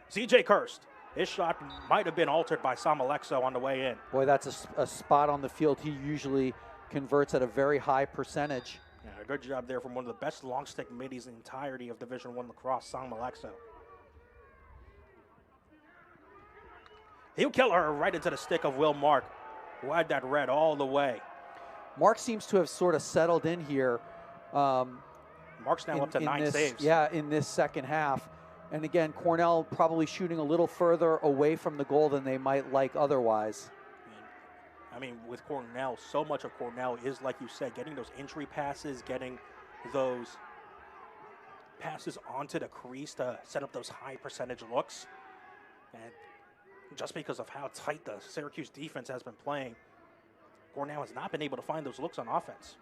C.J. Kirst, his shot might have been altered by Sam Alexo on the way in. Boy, that's a spot on the field he usually converts at a very high percentage. Yeah, a good job there from one of the best long stick middies in the entirety of Division I lacrosse, Sam Alexo. He'll kill her right into the stick of Will Mark, who had that red all the way. Mark seems to have sort of settled in here. Mark's now up to 9 saves. Yeah, in this second half. And again, Cornell probably shooting a little further away from the goal than they might like otherwise. And I mean, with Cornell, so much of Cornell is, like you said, getting those entry passes, getting those passes onto the crease to set up those high percentage looks. And just because of how tight the Syracuse defense has been playing, Cornell has not been able to find those looks on offense.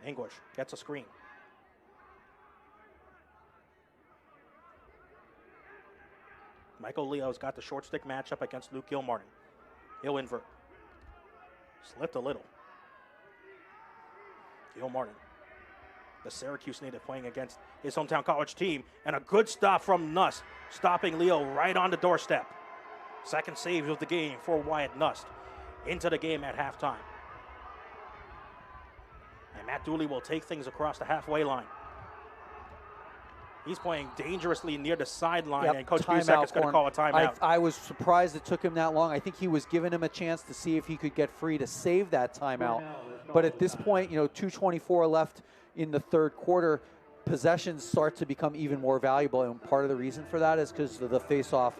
English gets a screen. Michael Leo's got the short stick matchup against Luke Gilmartin. He'll invert. Slipped a little. Gilmartin, the Syracuse native, playing against his hometown college team, and a good stop from Nuss, stopping Leo right on the doorstep. Second save of the game for Wyatt Nuss. Into the game at halftime. And Matt Dooley will take things across the halfway line. He's playing dangerously near the sideline, and Coach Busak is going to call a timeout. I was surprised it took him that long. I think he was giving him a chance to see if he could get free to save that timeout. But at this point, 2:24 left in the third quarter, possessions start to become even more valuable. And part of the reason for that is because of the face-off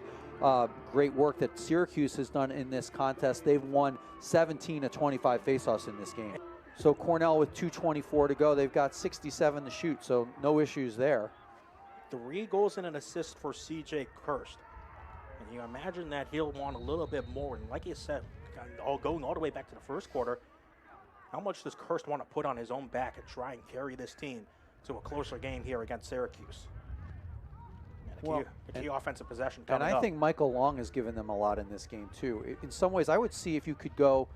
great work that Syracuse has done in this contest. They've won 17 of 25 face-offs in this game. So Cornell with 2:24 to go. They've got 67 to shoot, so no issues there. 3 goals and an assist for C.J. Kirst. And you imagine that he'll want a little bit more. And like you said, going all the way back to the first quarter, how much does Kirst want to put on his own back and try and carry this team to a closer game here against Syracuse? And a key offensive possession coming up. And I think Michael Long has given them a lot in this game, too. In some ways, I would see if you could go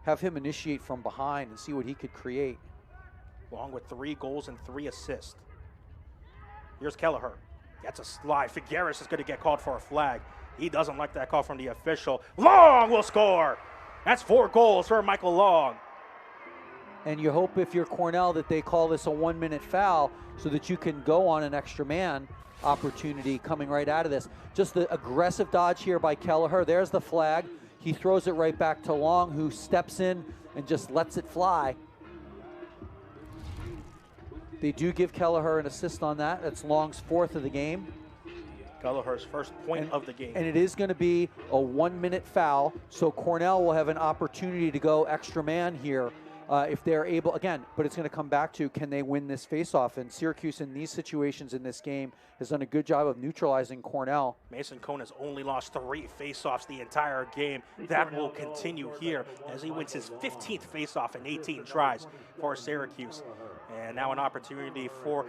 have him initiate from behind and see what he could create. Long with 3 goals and 3 assists. Here's Kelleher. That's a slide. Figueres is going to get called for a flag. He doesn't like that call from the official. Long will score. That's 4 goals for Michael Long. And you hope if you're Cornell that they call this a 1-minute foul so that you can go on an extra man opportunity coming right out of this. Just the aggressive dodge here by Kelleher. There's the flag. He throws it right back to Long, who steps in and just lets it fly. They do give Kelleher an assist on that. That's Long's 4th of the game. Kelleher's first point of the game. And it is going to be a 1-minute foul, so Cornell will have an opportunity to go extra man here if they're able, again, but it's going to come back to, can they win this faceoff? And Syracuse in these situations in this game has done a good job of neutralizing Cornell. Mason Cone has only lost 3 faceoffs the entire game. That will continue here as he wins his 15th faceoff in 18 tries for Syracuse. And now an opportunity for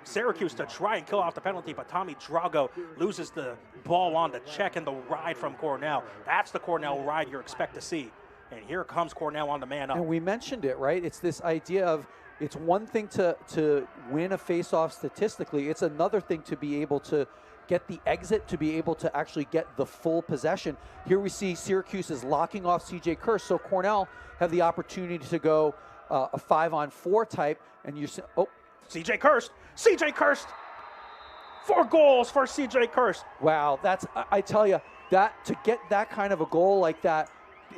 Syracuse to try and kill off the penalty, but Tommy Drago loses the ball on the check and the ride from Cornell. That's the Cornell ride you expect to see. And here comes Cornell on the man up. And we mentioned it, right? It's this idea of, it's one thing to win a face-off statistically. It's another thing to be able to get the exit, to be able to actually get the full possession. Here we see Syracuse is locking off C.J. Kirst, so Cornell have the opportunity to go a 5-on-4 type, and you're saying, oh. C.J. Kirst! C.J. Kirst! 4 goals for C.J. Kirst. Wow, that's, I tell you, that to get that kind of a goal like that,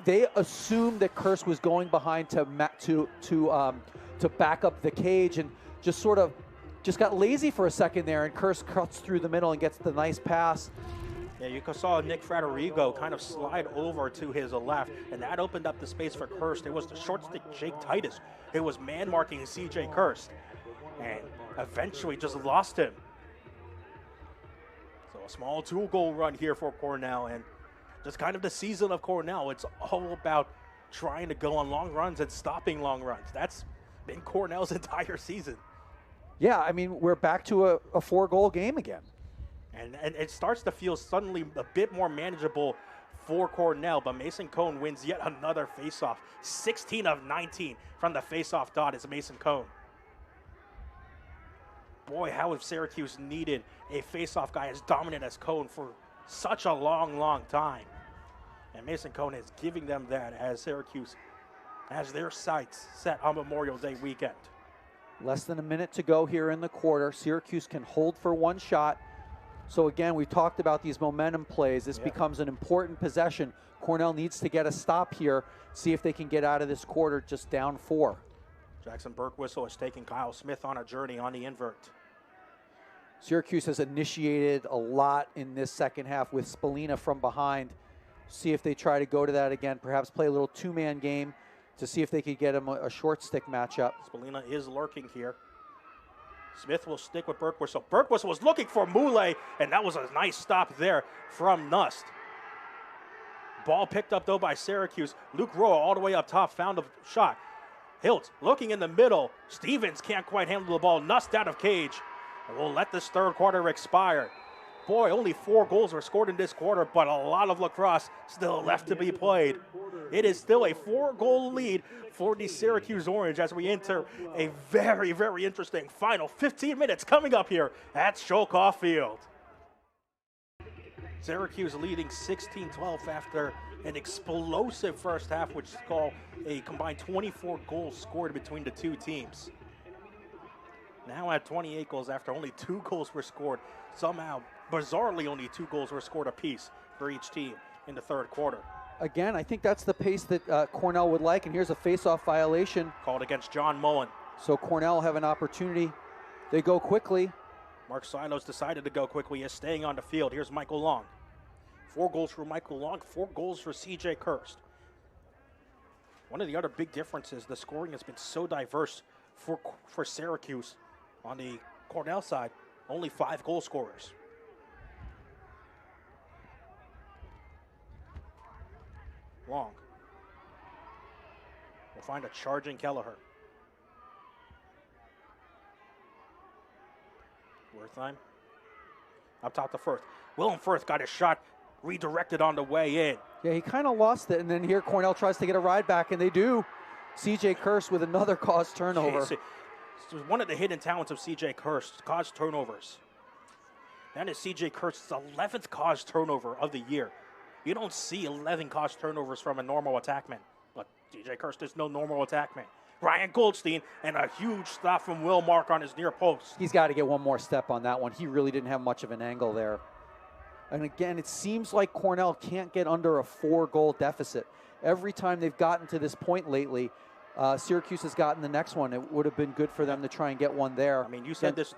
they assumed that Kirst was going behind to back up the cage, and just sort of just got lazy for a second there, and Kirst cuts through the middle and gets the nice pass. Yeah, you saw Nick Fratarigo kind of slide over to his left, and that opened up the space for Kirst. It was the short stick Jake Titus. It was man marking C.J. Kirst, and eventually just lost him. So a small 2-goal run here for Cornell, and just kind of the season of Cornell. It's all about trying to go on long runs and stopping long runs. That's been Cornell's entire season. Yeah, I mean, we're back to a 4-goal game again. And it starts to feel suddenly a bit more manageable for Cornell, but Mason Cone wins yet another faceoff. 16 of 19 from the faceoff dot is Mason Cone. Boy, how have Syracuse needed a faceoff guy as dominant as Cone for such a long, long time. And Mason Cone is giving them that as Syracuse has their sights set on Memorial Day weekend. Less than a minute to go here in the quarter. Syracuse can hold for 1 shot. So again, we've talked about these momentum plays. This becomes an important possession. Cornell needs to get a stop here, see if they can get out of this quarter just down 4. Jackson Burkwhistle is taking Kyle Smith on a journey on the invert. Syracuse has initiated a lot in this second half with Spallina from behind. see if they try to go to that again, perhaps play a little two-man game to see if they could get him a short stick matchup. Spallina is lurking here. Smith will stick with Berkwhistle. Berkwhistle was looking for Moulet, and that was a nice stop there from Nust. Ball picked up, though, by Syracuse. Luke Roa all the way up top, found a shot. Hilt looking in the middle. Stevens can't quite handle the ball. Nust out of cage. And we'll let this third quarter expire. Boy, only 4 goals were scored in this quarter, but a lot of lacrosse still left to be played. It is still a 4-goal lead for the Syracuse Orange as we enter a very, very interesting final 15 minutes coming up here at Sholkoff Field. Syracuse leading 16-12 after an explosive first half, which saw a combined 24 goals scored between the two teams. Now at 28 goals after only 2 goals were scored. Somehow, bizarrely, only 2 goals were scored apiece for each team in the third quarter. Again, I think that's the pace that Cornell would like, and here's a face-off violation. Called against John Mullen. So Cornell have an opportunity. They go quickly. Mark Silos decided to go quickly. He is staying on the field. Here's Michael Long. 4 goals for Michael Long, 4 goals for C.J. Kirst. One of the other big differences, the scoring has been so diverse for Syracuse. On the Cornell side, only 5 goal scorers. Long. We'll find a charging Kelleher. Wertheim. Up top to Firth. Willem Firth got his shot redirected on the way in. Yeah, he kind of lost it, and then here Cornell tries to get a ride back, and they do. C.J. Kirst with another caused turnover. Jeez. One of the hidden talents of C.J. Kirst, caused turnovers. That is C.J. Kirst's 11th caused turnover of the year. You don't see 11 caused turnovers from a normal attackman, but C.J. Kirst is no normal attackman. Ryan Goldstein, and a huge stop from Will Mark on his near post. He's got to get one more step on that one. He really didn't have much of an angle there. And again, it seems like Cornell can't get under a 4-goal deficit. Every time they've gotten to this point lately, Syracuse has gotten the next one. It would have been good for them to try and get one there. I mean, you said this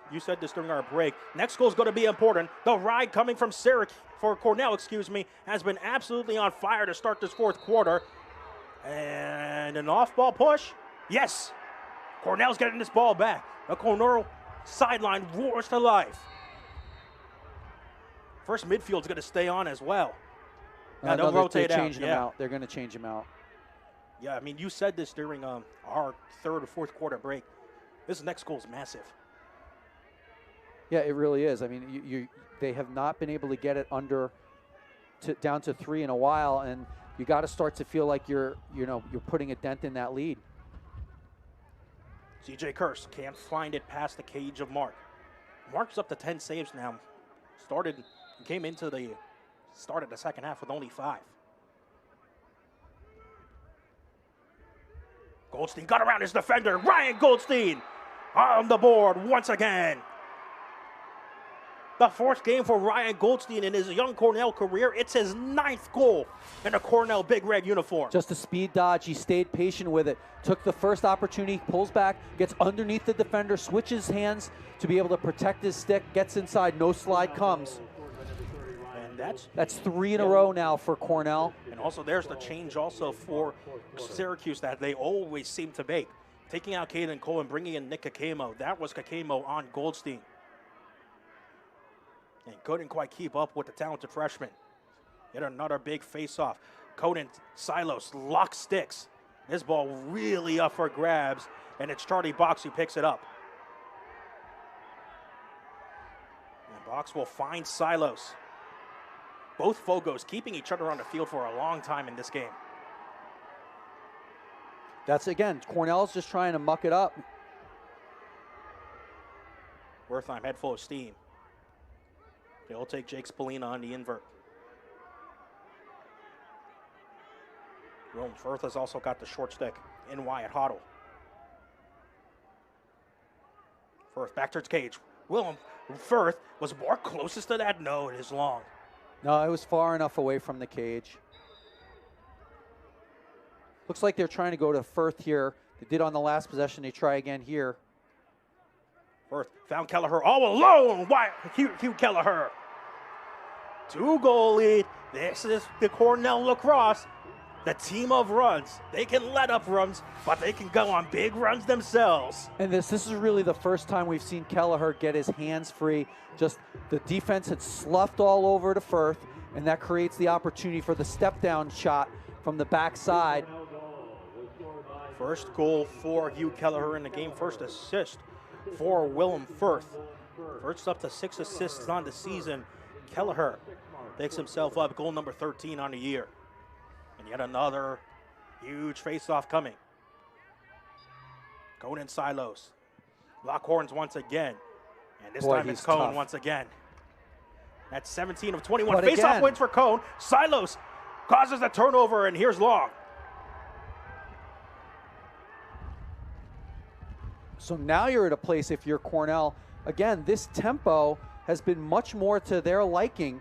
during our break. Next goal is going to be important. The ride coming from Cornell, has been absolutely on fire to start this fourth quarter. And an off-ball push. Yes, Cornell's getting this ball back. The Cornell sideline roars to life. First midfield's going to stay on as well. Now they'll rotate out. They're going to change him out. Yeah, I mean, you said this during our third or fourth quarter break. This next goal is massive. Yeah, it really is. I mean, they have not been able to get it down to 3 in a while, and you got to start to feel like you're putting a dent in that lead. C.J. Kirst can't find it past the cage of Mark. Mark's up to 10 saves now. Came into the start of the second half with only 5. Goldstein got around his defender. Ryan Goldstein on the board once again. The 4th game for Ryan Goldstein in his young Cornell career. It's his 9th goal in a Cornell Big Red uniform. Just a speed dodge. He stayed patient with it. Took the first opportunity, pulls back, gets underneath the defender, switches hands to be able to protect his stick, gets inside, no slide comes. That's 3 in a row now for Cornell. And also there's the change also for Syracuse that they always seem to make. Taking out Caden Cole and bringing in Nick Kakemo. That was Kakemo on Goldstein. And couldn't quite keep up with the talented freshman. Yet another big face-off. Coden Silos lock sticks. This ball really up for grabs, and it's Charlie Box who picks it up. And Box will find Silos. Both Fogos keeping each other on the field for a long time in this game. That's, again, Cornell's just trying to muck it up. Wertheim head full of steam. They'll take Jake Spallina on the invert. Rome Firth has also got the short stick in Wyatt Hoddle. Firth back towards cage. Willem Firth was more closest to that. No, it is long. No, it was far enough away from the cage. Looks like they're trying to go to Firth here. They did on the last possession. They try again here. Firth found Kelleher all alone. Hugh Kelleher. 2-goal lead This is the Cornell Lacrosse, the team of runs. They can let up runs, but they can go on big runs themselves. And this is really the first time we've seen Kelleher get his hands free. Just the defense had sloughed all over to Firth, and that creates the opportunity for the step down shot from the backside. First goal for Hugh Kelleher in the game, first assist for Willem Firth. First up to 6 assists on the season. Kelleher picks himself up, goal number 13 on the year. And yet another huge face-off coming. Cone and Silos. Lockhorns once again. And this time it's Cone once again. That's 17 of 21. Face-off wins for Cone. Silos causes a turnover, and here's Long. So now you're at a place, if you're Cornell, again, this tempo has been much more to their liking.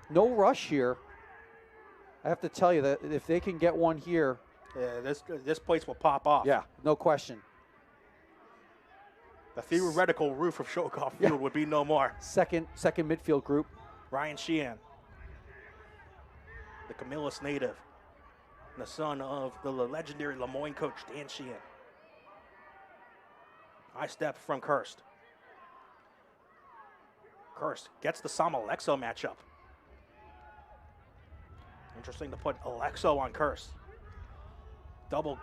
No rush here. I have to tell you that if they can get one here. Yeah, this place will pop off. Yeah, no question. The theoretical roof of Shokoff Field would be no more. Second midfield group. Ryan Sheehan, the Camillus native, the son of the legendary Lemoyne coach, Dan Sheehan. High step from Kirst. Kirst gets the Sam Alexo matchup. Interesting to put Alexo on Kirst. Double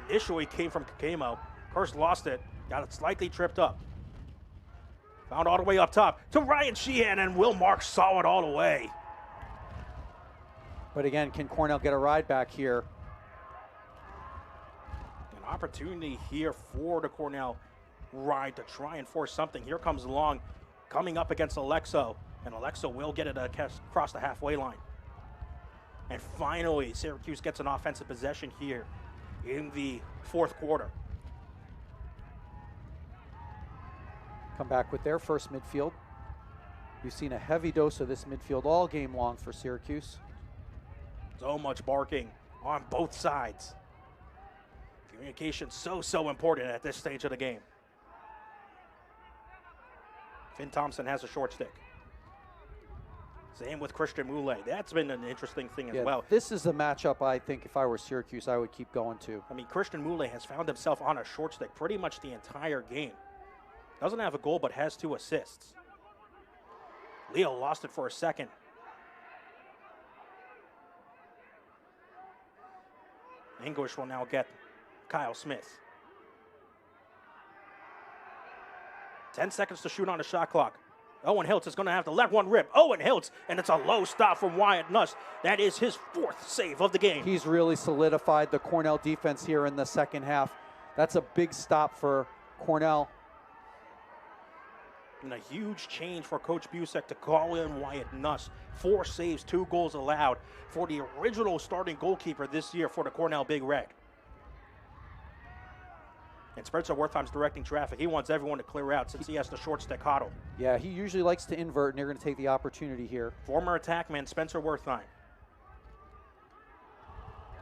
initially came from Kakemo. Kirst lost it, got it slightly tripped up. Found all the way up top to Ryan Sheehan, and Will Marks saw it all the way. But again, can Cornell get a ride back here? An opportunity here for the Cornell ride to try and force something. Here comes Long coming up against Alexo, and Alexo will get it across the halfway line. And finally, Syracuse gets an offensive possession here in the fourth quarter. Come back with their first midfield. You've seen a heavy dose of this midfield all game long for Syracuse. So much barking on both sides. Communication so important at this stage of the game. Finn Thompson has a short stick. Same with Christian Moulet. That's been an interesting thing as well. This is a matchup I think if I were Syracuse, I would keep going to. I mean, Christian Moulet has found himself on a short stick pretty much the entire game. Doesn't have a goal, but has 2 assists. Leo lost it for a second. English will now get Kyle Smith. 10 seconds to shoot on the shot clock. Owen Hiltz is going to have to let one rip. Owen Hiltz, and it's a low stop from Wyatt Nuss. That is his 4th save of the game. He's really solidified the Cornell defense here in the second half. That's a big stop for Cornell. And a huge change for Coach Busek to call in Wyatt Nuss. 4 saves, 2 goals allowed for the original starting goalkeeper this year for the Cornell Big Red. And Spencer Wertheim's directing traffic. He wants everyone to clear out since he has the short stick huddle. Yeah, he usually likes to invert, and they're going to take the opportunity here. Former attackman Spencer Wertheim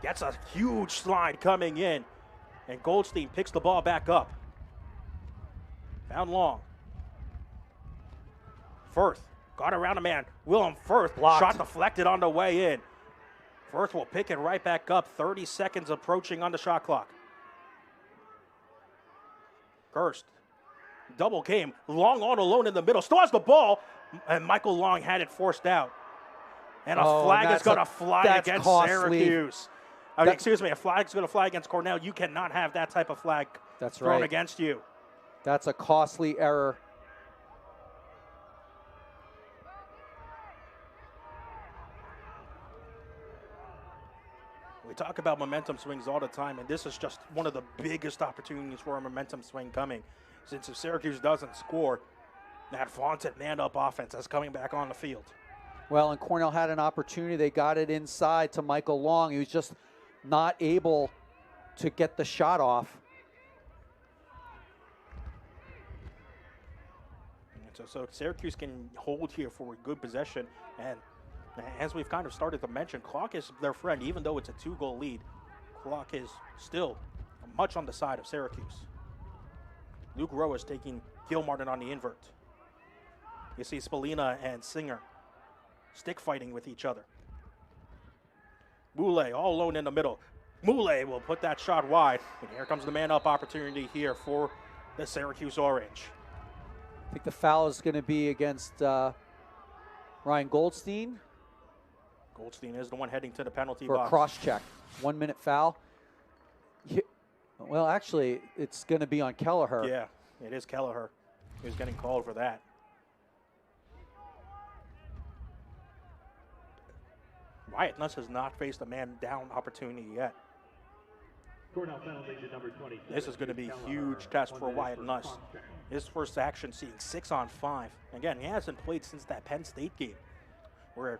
gets a huge slide coming in, and Goldstein picks the ball back up. Found Long. Firth got around a man. Willem Firth blocked. Shot deflected on the way in. Firth will pick it right back up. 30 seconds approaching on the shot clock. Kirst. Double came. Long all alone in the middle. Still has the ball. And Michael Long had it forced out. And a flag is going to fly against Syracuse. Excuse me, a flag's going to fly against Cornell. You cannot have that type of flag thrown against you. That's a costly error. We talk about momentum swings all the time, and this is just one of the biggest opportunities for a momentum swing coming. Since if Syracuse doesn't score, that vaunted man-up offense is coming back on the field. Well, and Cornell had an opportunity. They got it inside to Michael Long. He was just not able to get the shot off. So Syracuse can hold here for a good possession, and as we've kind of started to mention, clock is their friend. Even though it's a 2-goal lead, clock is still much on the side of Syracuse. Luke Rowe is taking Gilmartin on the invert. You see Spallina and Singer stick fighting with each other. Moulay all alone in the middle. Moulay will put that shot wide. And here comes the man-up opportunity here for the Syracuse Orange. I think the foul is going to be against Ryan Goldstein. Goldstein is the one heading to the penalty for box. a cross-check. 1 minute foul. Well, actually, it's going to be on Kelleher. Yeah, it is Kelleher who's getting called for that. Wyatt Nuss has not faced a man-down opportunity yet. Cornell penalty to number 27. This is going to be a huge test for Wyatt Nuss. His first action seeing 6-on-5. Again, he hasn't played since that Penn State game where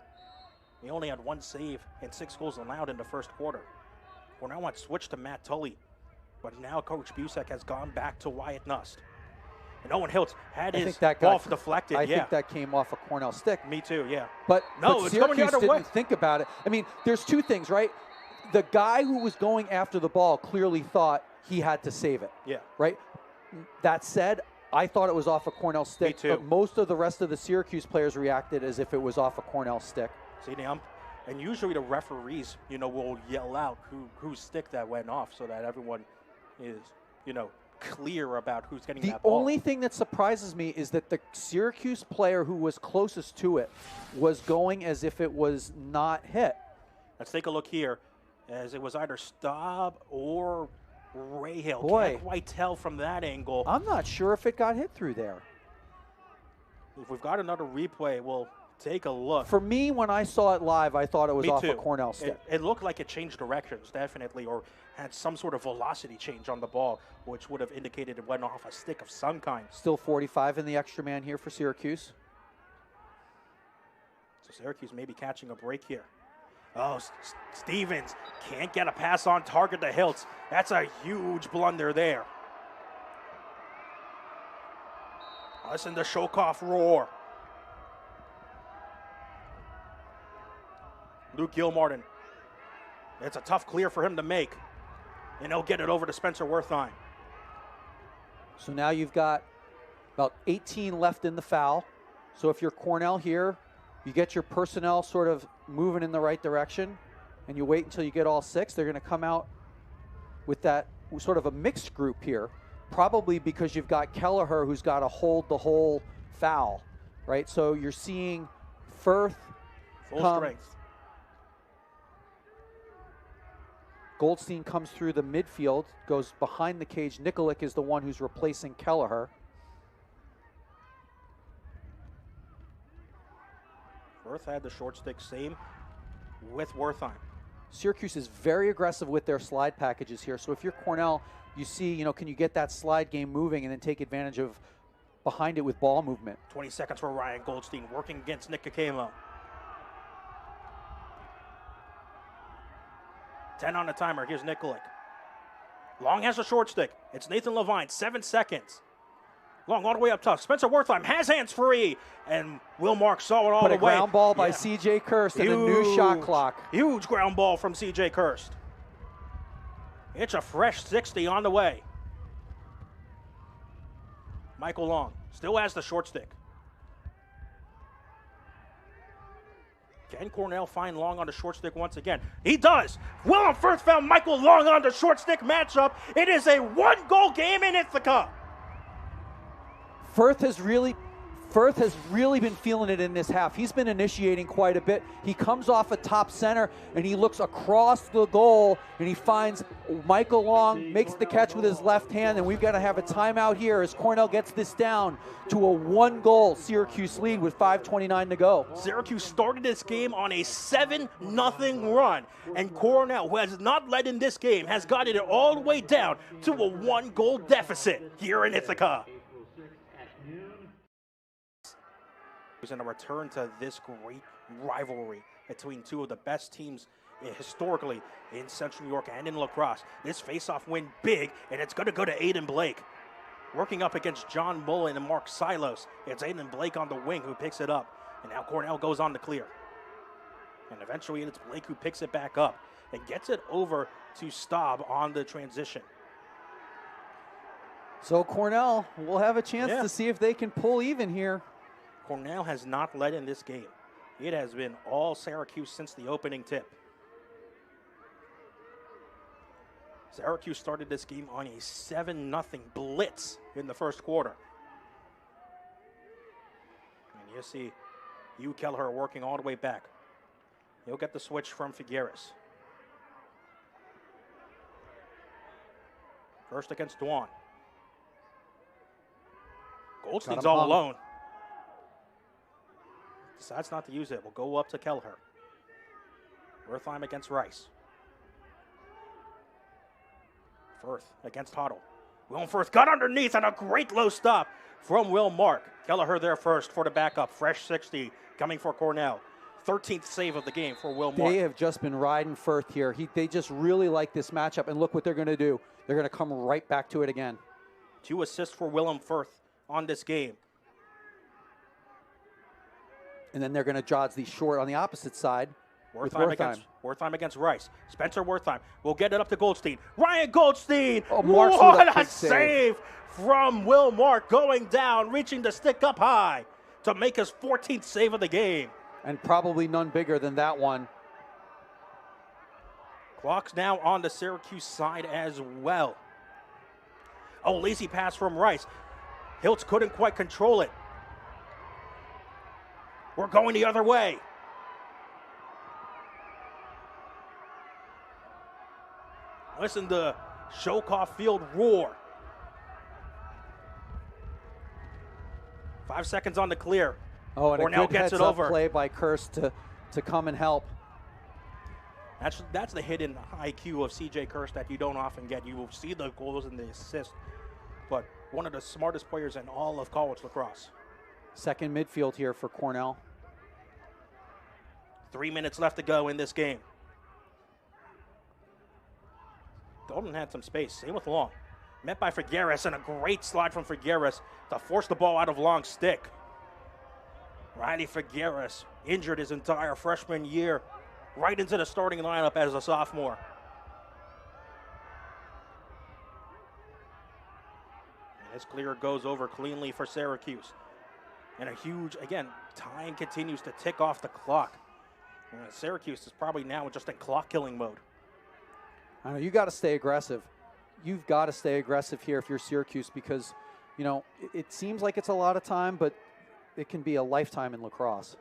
he only had 1 save and 6 goals allowed in the first quarter. Cornell wants to switch to Matt Tully, but now Coach Busek has gone back to Wyatt Nuss. And Owen Hiltz had his ball deflected. I think that came off a Cornell stick. Me too, yeah. But no, it's coming the other way. Didn't think about it. I mean, there's 2 things, right? The guy who was going after the ball clearly thought he had to save it. Yeah. Right? That said, I thought it was off a Cornell stick. Me too. But most of the rest of the Syracuse players reacted as if it was off a Cornell stick. See the ump? And usually the referees, will yell out whose stick that went off so that everyone is, clear about who's getting that ball. The only thing that surprises me is that the Syracuse player who was closest to it was going as if it was not hit. Let's take a look here, as it was either Staub or Rahale. Boy. Can't quite tell from that angle. I'm not sure if it got hit through there. If we've got another replay, we'll take a look. For me, when I saw it live, I thought it was Me off too. a Cornell stick. It looked like it changed directions, definitely, or had some sort of velocity change on the ball, which would have indicated it went off a stick of some kind. Still 45 in the extra man here for Syracuse. So Syracuse may be catching a break here. Oh, Stevens can't get a pass on target to Hiltz. That's a huge blunder there. Listen to Shokoff roar. Luke Gilmartin. It's a tough clear for him to make. And he'll get it over to Spencer Wertheim. So now you've got about 18 left in the foul. So if you're Cornell here, you get your personnel sort of moving in the right direction, and you wait until you get all 6. They're going to come out with that sort of a mixed group here, probably because you've got Kelleher who's got to hold the whole foul, right? So you're seeing Firth full strength. Goldstein comes through the midfield, goes behind the cage. Nikolic is the one who's replacing Kelleher. Firth had the short stick, same with Wertheim. Syracuse is very aggressive with their slide packages here. So if you're Cornell, you see, can you get that slide game moving and then take advantage of behind it with ball movement? 20 seconds for Ryan Goldstein, working against Nick Kakemo. 10 on the timer. Here's Nikolic. Long has a short stick. It's Nathan Levine. 7 seconds. Long all the way up top. Spencer Wertheim has hands free. And Will Mark saw it all the way. But a ground ball by C.J. Kirst and a new shot clock. Huge ground ball from C.J. Kirst. It's a fresh 60 on the way. Michael Long still has the short stick. Can Cornell find Long on the short stick once again? He does. Willem Firth found Michael Long on the short stick matchup. It is a 1-goal game in Ithaca. Firth has really been feeling it in this half. He's been initiating quite a bit. He comes off a top center and he looks across the goal and he finds Michael Long, makes the catch with his left hand, and we've got to have a timeout here as Cornell gets this down to a 1-goal Syracuse lead with 5:29 to go. Syracuse started this game on a 7-0 run, and Cornell, who has not led in this game, has gotten it all the way down to a 1-goal deficit here in Ithaca. And a return to this great rivalry between two of the best teams historically in Central New York and in Lacrosse. This face-off win big, and it's going to go to Aiden Blake. Working up against John Mullen and Mark Silos. It's Aiden Blake on the wing who picks it up. And now Cornell goes on to clear. And eventually it's Blake who picks it back up and gets it over to Staub on the transition. So Cornell will have a chance to see if they can pull even here. Cornell has not led in this game. It has been all Syracuse since the opening tip. Syracuse started this game on a 7-0 blitz in the first quarter. And you see Hugh Kelleher working all the way back. He'll get the switch from Figueres. First against Dwan. Goldstein's all alone. Decides not to use it. Will go up to Kelleher. Wertheim against Rice. Firth against Hoddle. Will Firth got underneath and a great low stop from Will Mark. Kelleher there first for the backup. Fresh 60 coming for Cornell. 13th save of the game for Will Mark. They have just been riding Firth here. They just really like this matchup, and look what they're going to do. They're going to come right back to it again. 2 assists for Willem Firth on this game. And then they're going to dodge these short on the opposite side. Wertheim against Rice. Spencer Wertheim will get it up to Goldstein. Ryan Goldstein! Oh, Mark's what a save from Will Mark, going down, reaching the stick up high to make his 14th save of the game. And probably none bigger than that one. Clock's now on the Syracuse side as well. Oh, lazy pass from Rice. Hiltz couldn't quite control it. We're going the other way. Listen to Shokoff Field roar. 5 seconds on the clear. Oh, and Cornell a good gets it heads-up over. play by Kirst to come and help. That's the hidden IQ of C.J. Kirst that you don't often get. You will see the goals and the assists, but one of the smartest players in all of college lacrosse. Second midfield here for Cornell. 3 minutes left to go in this game. Golden had some space. Same with Long. Met by Figueres, and a great slide from Figueres to force the ball out of Long's stick. Riley Figueres, injured his entire freshman year, right into the starting lineup as a sophomore. And this clear goes over cleanly for Syracuse. And a huge, again, time continues to tick off the clock. And Syracuse is probably now just in clock-killing mode. I know, you got to stay aggressive. You've got to stay aggressive here if you're Syracuse because, you know, it seems like it's a lot of time, but it can be a lifetime in lacrosse.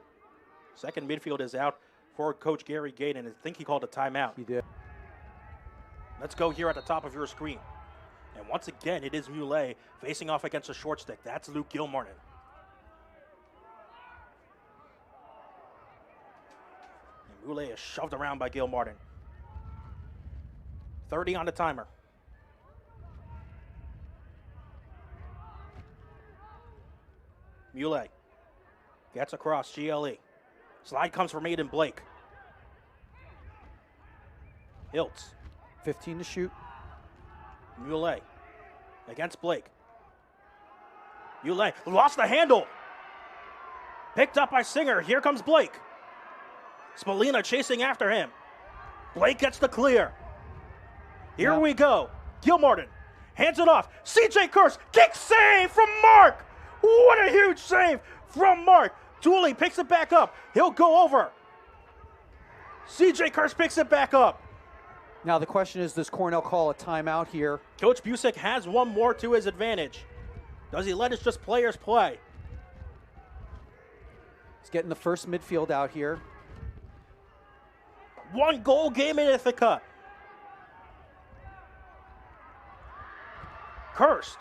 Second midfield is out for Coach Gary Gate, and I think he called a timeout. He did. Let's go here at the top of your screen. And once again, it is Muley facing off against a short stick. That's Luke Gilmartin. And Muley is shoved around by Gilmartin. 30 on the timer. Muley gets across, GLE. Slide comes from Aiden Blake. Hiltz. 15 to shoot. Muley against Blake. Muley lost the handle. Picked up by Singer. Here comes Blake. Spallina chasing after him. Blake gets the clear. Here we go. Gilmartin hands it off. C.J. Kirst, kick save from Mark. What a huge save from Mark. Dooley picks it back up. He'll go over. C.J. Kirst picks it back up. Now the question is, does Cornell call a timeout here? Coach Busick has one more to his advantage. Does he let his just players play? He's getting the first midfield out here. 1 goal game in Ithaca. Kirst.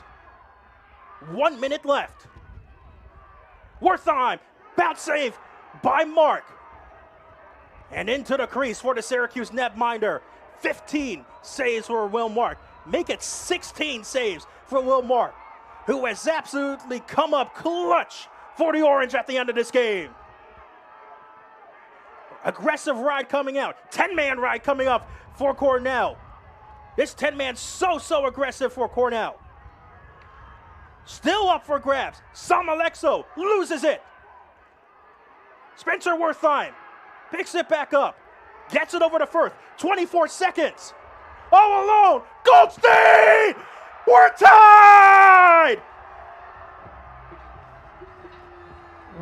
1 minute left. Wertheim. Bounce save by Mark. And into the crease for the Syracuse netminder. 15 saves for Will Mark. Make it 16 saves for Will Mark, who has absolutely come up clutch for the Orange at the end of this game. Aggressive ride coming out. 10-man ride coming up for Cornell. This 10-man so aggressive for Cornell. Still up for grabs. Sam Alexo loses it. Spencer Wertheim picks it back up. Gets it over to Firth. 24 seconds. All alone. Goldstein! We're tied!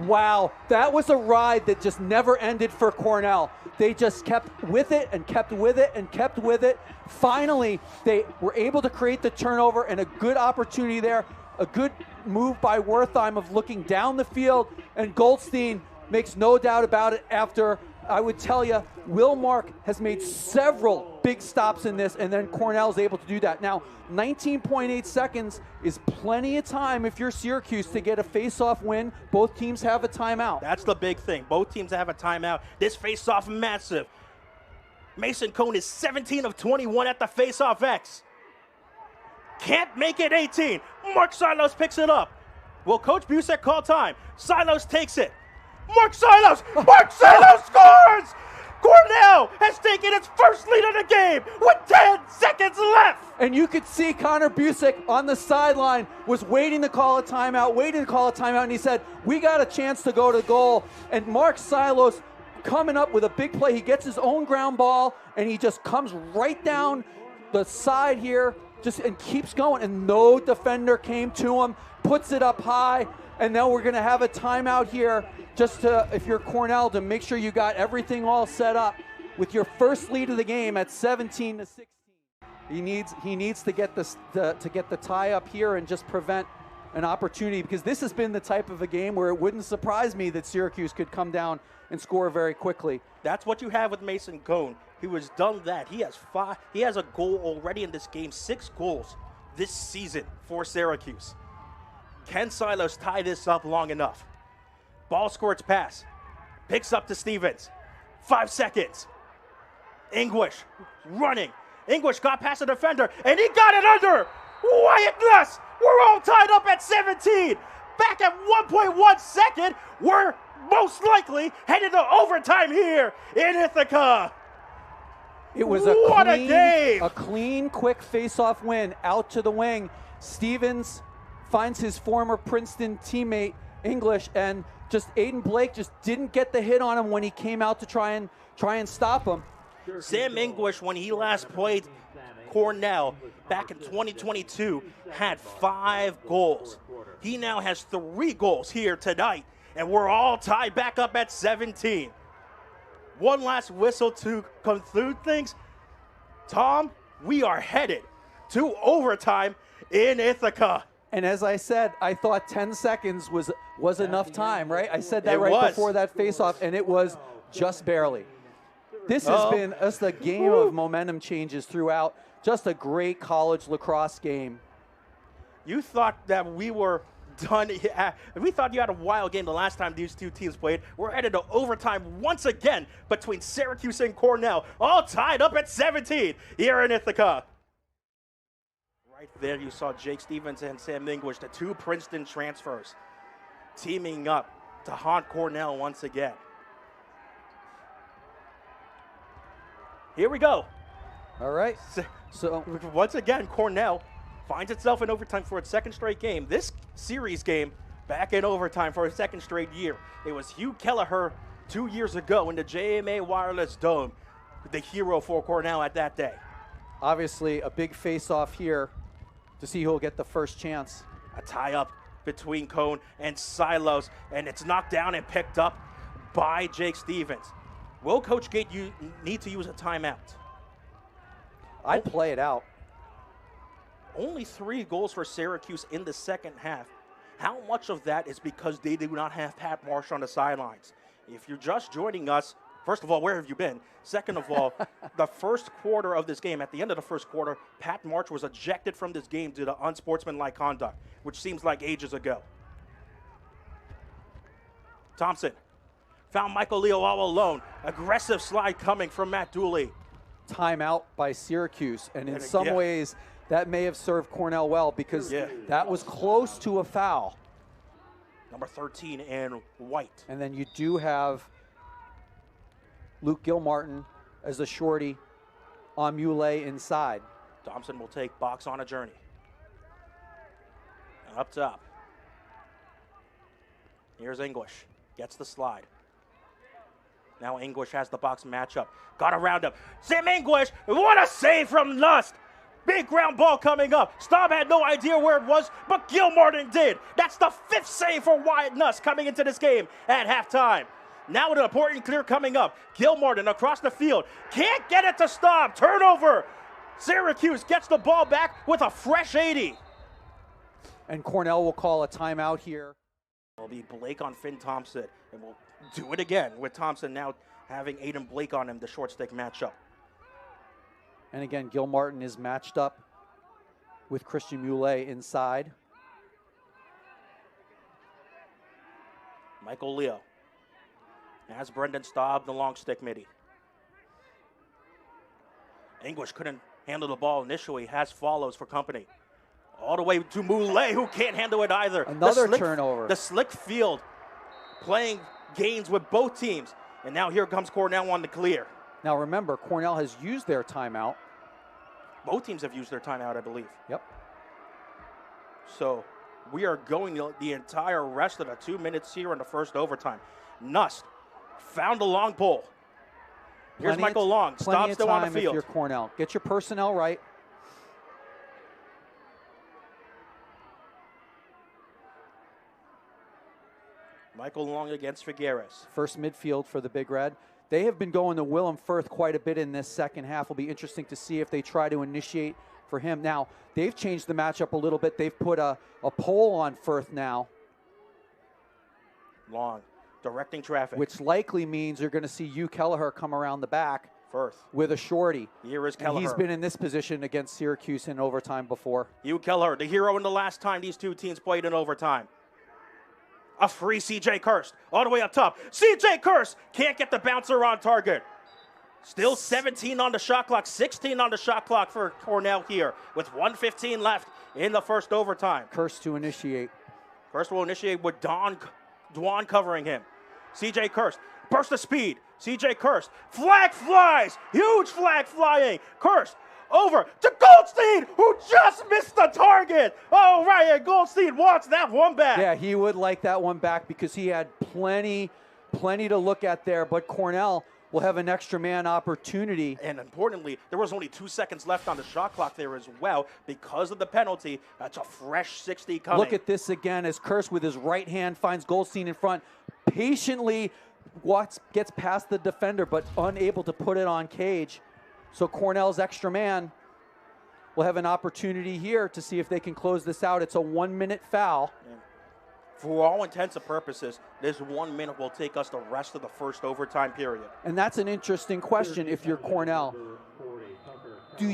Wow, that was a ride that just never ended for Cornell. They just kept with it and kept with it and kept with it. Finally, they were able to create the turnover and a good opportunity there. A good move by Wertheim of looking down the field, and Goldstein makes no doubt about it after, I would tell you, Will Mark has made several big stops in this, and then Cornell's able to do that. Now, 19.8 seconds is plenty of time if you're Syracuse to get a face-off win. Both teams have a timeout. That's the big thing. Both teams have a timeout. This face-off massive. Mason Cone is 17 of 21 at the face-off X. Can't make it 18. Mark Silos picks it up. Will Coach Busek call time? Silos takes it. Mark Silos! Mark Silos scores! Cornell has taken its first lead of the game with 10 seconds left! And you could see Connor Busek on the sideline was waiting to call a timeout, and he said, we got a chance to go to goal. And Mark Silos coming up with a big play. He gets his own ground ball, and he just comes right down the side here, and keeps going, and no defender came to him, puts it up high, and now we're gonna have a timeout here just to, if you're Cornell, to make sure you got everything all set up with your first lead of the game at 17 to 16. He needs to get this to get the tie up here and just prevent an opportunity, because this has been the type of a game where it wouldn't surprise me that Syracuse could come down and score very quickly. That's what you have with Mason Cone. He has done that. He has a goal already in this game, 6 goals this season for Syracuse. Can Silos tie this up long enough? Ball squirts pass. Picks up to Stevens. 5 seconds. English running. English got past the defender, and he got it under. Wyatt Nuss. We're all tied up at 17. Back at 1.1 second. We're most likely headed to overtime here in Ithaca. It was a clean, quick face-off win out to the wing. Stevens finds his former Princeton teammate, English, and just Aiden Blake just didn't get the hit on him when he came out to try and stop him. Sam English, when he last played Cornell back in 2022, had 5 goals. He now has 3 goals here tonight, and we're all tied back up at 17. One last whistle to conclude things. Tom, we are headed to overtime in Ithaca. And as I said, I thought 10 seconds was enough time, right? I said that right before that face-off, and it was just barely. This has been just a game of momentum changes throughout. Just a great college lacrosse game. You thought that we were done. We thought you had a wild game the last time these two teams played. We're headed to overtime once again between Syracuse and Cornell, all tied up at 17 here in Ithaca. Right there you saw Jake Stevens and Sam English, the 2 Princeton transfers, teaming up to haunt Cornell once again. Here we go. All right. So once again, Cornell finds itself in overtime for its 2nd straight game. This series game back in overtime for a 2nd straight year. It was Hugh Kelleher 2 years ago in the JMA Wireless Dome, the hero for Cornell at that day. Obviously, a big face-off here to see who will get the first chance. A tie-up between Cone and Silos, and it's knocked down and picked up by Jake Stevens. Will Coach Gate need to use a timeout? I'd play it out. Only 3 goals for Syracuse in the second half. How much of that is because they do not have Pat Marsh on the sidelines? If you're just joining us, first of all, where have you been? Second of all, the first quarter of this game, at the end of the first quarter, Pat Marsh was ejected from this game due to unsportsmanlike conduct, which seems like ages ago. Thompson found Michael Leo all alone. Aggressive slide coming from Matt Dooley. Timeout by Syracuse, and in some ways that may have served Cornell well, because that was close to a foul. Number 13 and White. And then you do have Luke Gilmartin as a shorty on Muley inside. Thompson will take box on a journey. And up top. Here's English. Gets the slide. Now English has the box matchup. Got around him. Sam English, what a save from Lust. Big ground ball coming up. Staub had no idea where it was, but Gilmartin did. That's the 5th save for Wyatt Nuss coming into this game at halftime. Now an important clear coming up. Gilmartin across the field. Can't get it to Staub. Turnover. Syracuse gets the ball back with a fresh 80. And Cornell will call a timeout here. It'll be Blake on Finn Thompson. And we'll do it again with Thompson now having Aiden Blake on him, the short stick matchup. And again, Gilmartin is matched up with Christian Moulet inside. Michael Leo has Brendan Staub, the long stick midi. English couldn't handle the ball initially, has follows for company. All the way to Moulet, who can't handle it either. Another turnover. The slick field playing games with both teams. And now here comes Cornell on the clear. Now remember, Cornell has used their timeout. Both teams have used their timeout, I believe. Yep. So we are going the entire rest of the 2 minutes here in the first overtime. Nuss found the long pole. Here's Michael Long. Stop still on the field. If you're Cornell. Get your personnel right. Michael Long against Figueres. First midfield for the Big Red. They have been going to Willem Firth quite a bit in this second half. Will be interesting to see if they try to initiate for him. Now, they've changed the matchup a little bit. They've put a pole on Firth now. Long, directing traffic. Which likely means you're going to see Hugh Kelleher come around the back. Firth. With a shorty. Here is And Kelleher. he's been in this position against Syracuse in overtime before. Hugh Kelleher, the hero in the last time these two teams played in overtime. A free C.J. Kirst, all the way up top. C.J. Kirst can't get the bouncer on target. Still 17 on the shot clock, 16 on the shot clock for Cornell here with 1:15 left in the first overtime. Kirst to initiate. Kirst will initiate with Dwan covering him. C.J. Kirst, burst of speed. C.J. Kirst, flag flies, huge flag flying. Kirst over to Goldstein, who just missed the target. Oh, Ryan Goldstein wants that one back. Yeah, he would like that one back because he had plenty to look at there. But Cornell will have an extra man opportunity. And importantly, there was only 2 seconds left on the shot clock there as well because of the penalty. That's a fresh 60 coming. Look at this again as Kirst with his right hand finds Goldstein in front. Patiently gets past the defender but unable to put it on cage. So Cornell's extra man will have an opportunity here to see if they can close this out. It's a 1-minute foul. And for all intents and purposes, this 1 minute will take us the rest of the first overtime period. And that's an interesting question if you're Cornell. Do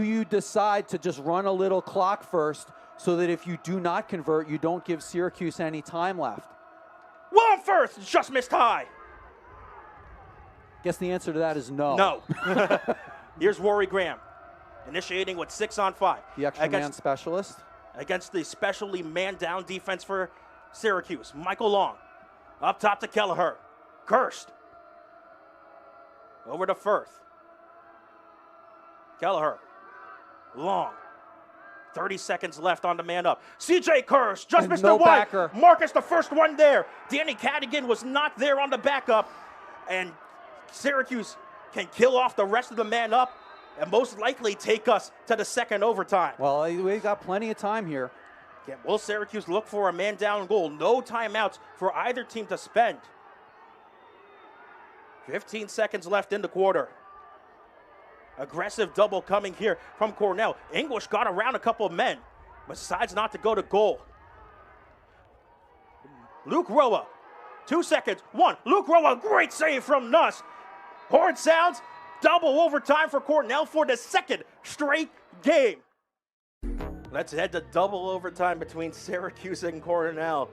you decide to just run a little clock first so that if you do not convert, you don't give Syracuse any time left? Willem Firth just missed high. Guess the answer to that is no. No. Here's Rory Graham, initiating with 6 on 5. The extra man specialist. Against the specially man-down defense for Syracuse. Michael Long, up top to Kelleher. Kirst, over to Firth. Kelleher, Long. 30 seconds left on the man up. C.J. Kirst just missed the wide. Marcus, the first one there. Danny Cadigan was not there on the backup. And Syracuse can kill off the rest of the man up and most likely take us to the second overtime. Well, we've got plenty of time here. Yeah, will Syracuse look for a man down goal? No timeouts for either team to spend. 15 seconds left in the quarter. Aggressive double coming here from Cornell. English got around a couple of men, but decides not to go to goal. Luke Roa, 2 seconds, 1. Luke Roa, great save from Nuss. Horn sounds, double overtime for Cornell for the second straight game. Let's head to double overtime between Syracuse and Cornell.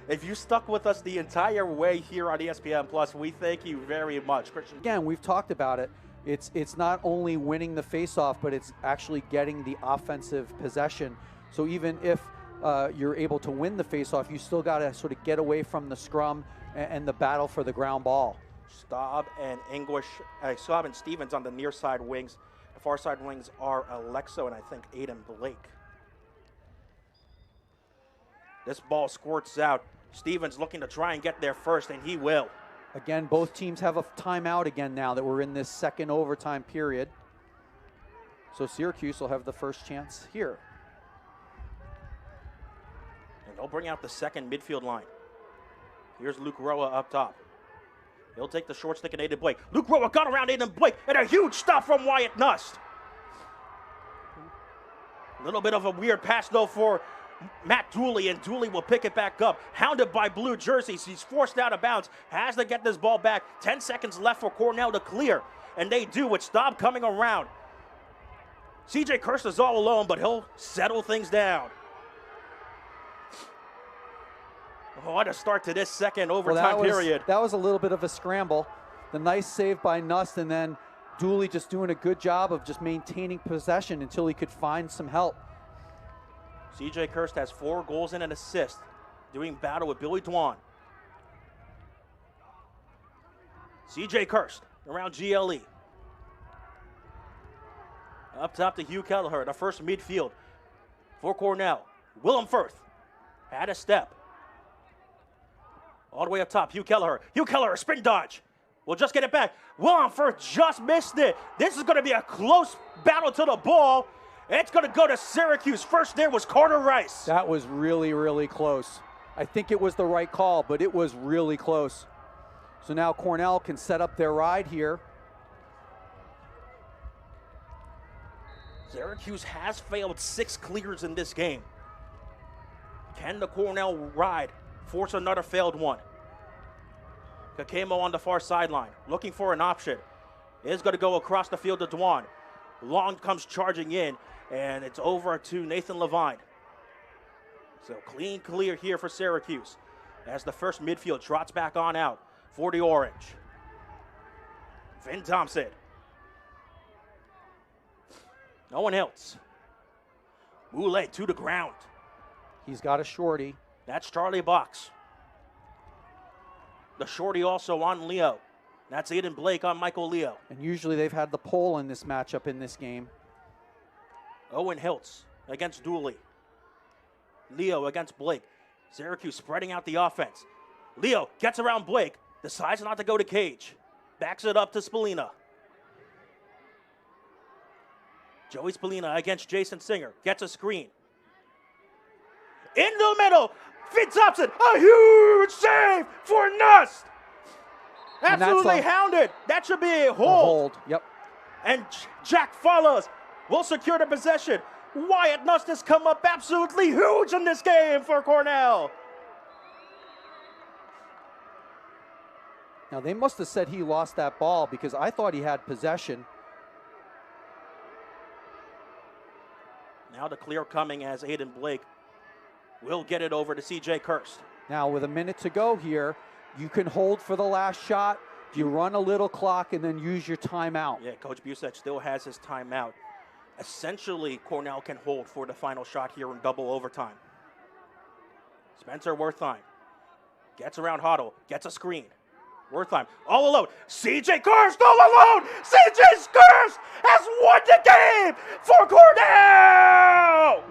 If you stuck with us the entire way here on ESPN Plus, we thank you very much. Christian. Again, we've talked about it. It's not only winning the faceoff, but it's actually getting the offensive possession. So even if you're able to win the faceoff, you still got to sort of get away from the scrum and the battle for the ground ball. Staub and Stevens on the near side wings. The far side wings are Alexo and I think Aiden Blake. This ball squirts out. Stevens looking to try and get there first, and he will. Again, both teams have a timeout again now that we're in this second overtime period. So Syracuse will have the first chance here. And they'll bring out the second midfield line. Here's Luke Roa up top. He'll take the short stick at Aiden Blake. Luke Roa got around Aiden Blake, and a huge stop from Wyatt Nust. A little bit of a weird pass, though, for Matt Dooley, and Dooley will pick it back up. Hounded by blue jerseys. He's forced out of bounds. Has to get this ball back. 10 seconds left for Cornell to clear. And they do with Staub coming around. CJ Kirst is all alone, but he'll settle things down. Oh, what a start to this second overtime period. That was a little bit of a scramble. The nice save by Nust, and then Dooley just doing a good job of just maintaining possession until he could find some help. CJ Kirst has 4 goals and an assist, doing battle with Billy Dwan. CJ Kirst around GLE. Up top to Hugh Kelleher, the first midfield for Cornell. Willem Firth had a step. All the way up top, Hugh Kelleher. Hugh Kelleher, sprint dodge. We'll just get it back. Willem Firth just missed it. This is going to be a close battle to the ball. It's going to go to Syracuse. First there was Carter Rice. That was really, really close. I think it was the right call, but it was really close. So now Cornell can set up their ride here. Syracuse has failed 6 clears in this game. Can the Cornell ride force another failed one? Kakemo on the far sideline, looking for an option. Is going to go across the field to Dwan. Long comes charging in, and it's over to Nathan Levine. So clean clear here for Syracuse as the first midfield trots back on out for the Orange. Finn Thompson. No one else. Moulet to the ground. He's got a shorty. That's Charlie Box. The shorty also on Leo. That's Aiden Blake on Michael Leo. And usually they've had the pole in this matchup in this game. Owen Hiltz against Dooley. Leo against Blake. Syracuse spreading out the offense. Leo gets around Blake. Decides not to go to Cage. Backs it up to Spallina. Joey Spallina against Jason Singer. Gets a screen. In the middle. Finn Thompson, a huge save for Nust. Absolutely hounded. That should be a hold. Yep. And Jack follows. Will secure the possession. Wyatt Nust has come up absolutely huge in this game for Cornell. Now they must have said he lost that ball because I thought he had possession. Now the clear coming as Aiden Blake will get it over to CJ Kirst. Now with a minute to go here, you can hold for the last shot. You run a little clock and then use your timeout. Yeah, Coach Busek still has his timeout. Essentially, Cornell can hold for the final shot here in double overtime. Spencer Wertheim gets around Hoddle, gets a screen. Wertheim all alone. CJ Kirst all alone. CJ Kirst has won the game for Cornell.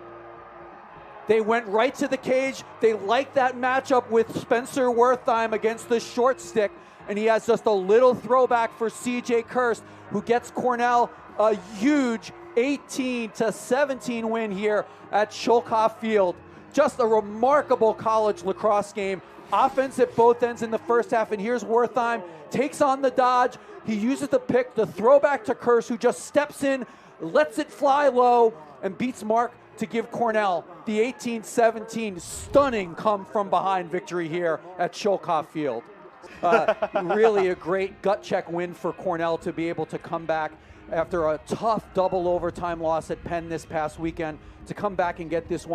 They went right to the cage. They like that matchup with Spencer Wertheim against the short stick. And he has just a little throwback for CJ Kirst, who gets Cornell a huge 18-17 win here at Shulkoff Field. Just a remarkable college lacrosse game. Offense at both ends in the first half. And here's Wertheim, takes on the dodge. He uses the pick, the throwback to Kirst, who just steps in, lets it fly low, and beats Mark to give Cornell the 18-17 stunning come from behind victory here at Shulkoff Field. Really a great gut check win for Cornell to be able to come back after a tough double overtime loss at Penn this past weekend, to come back and get this one.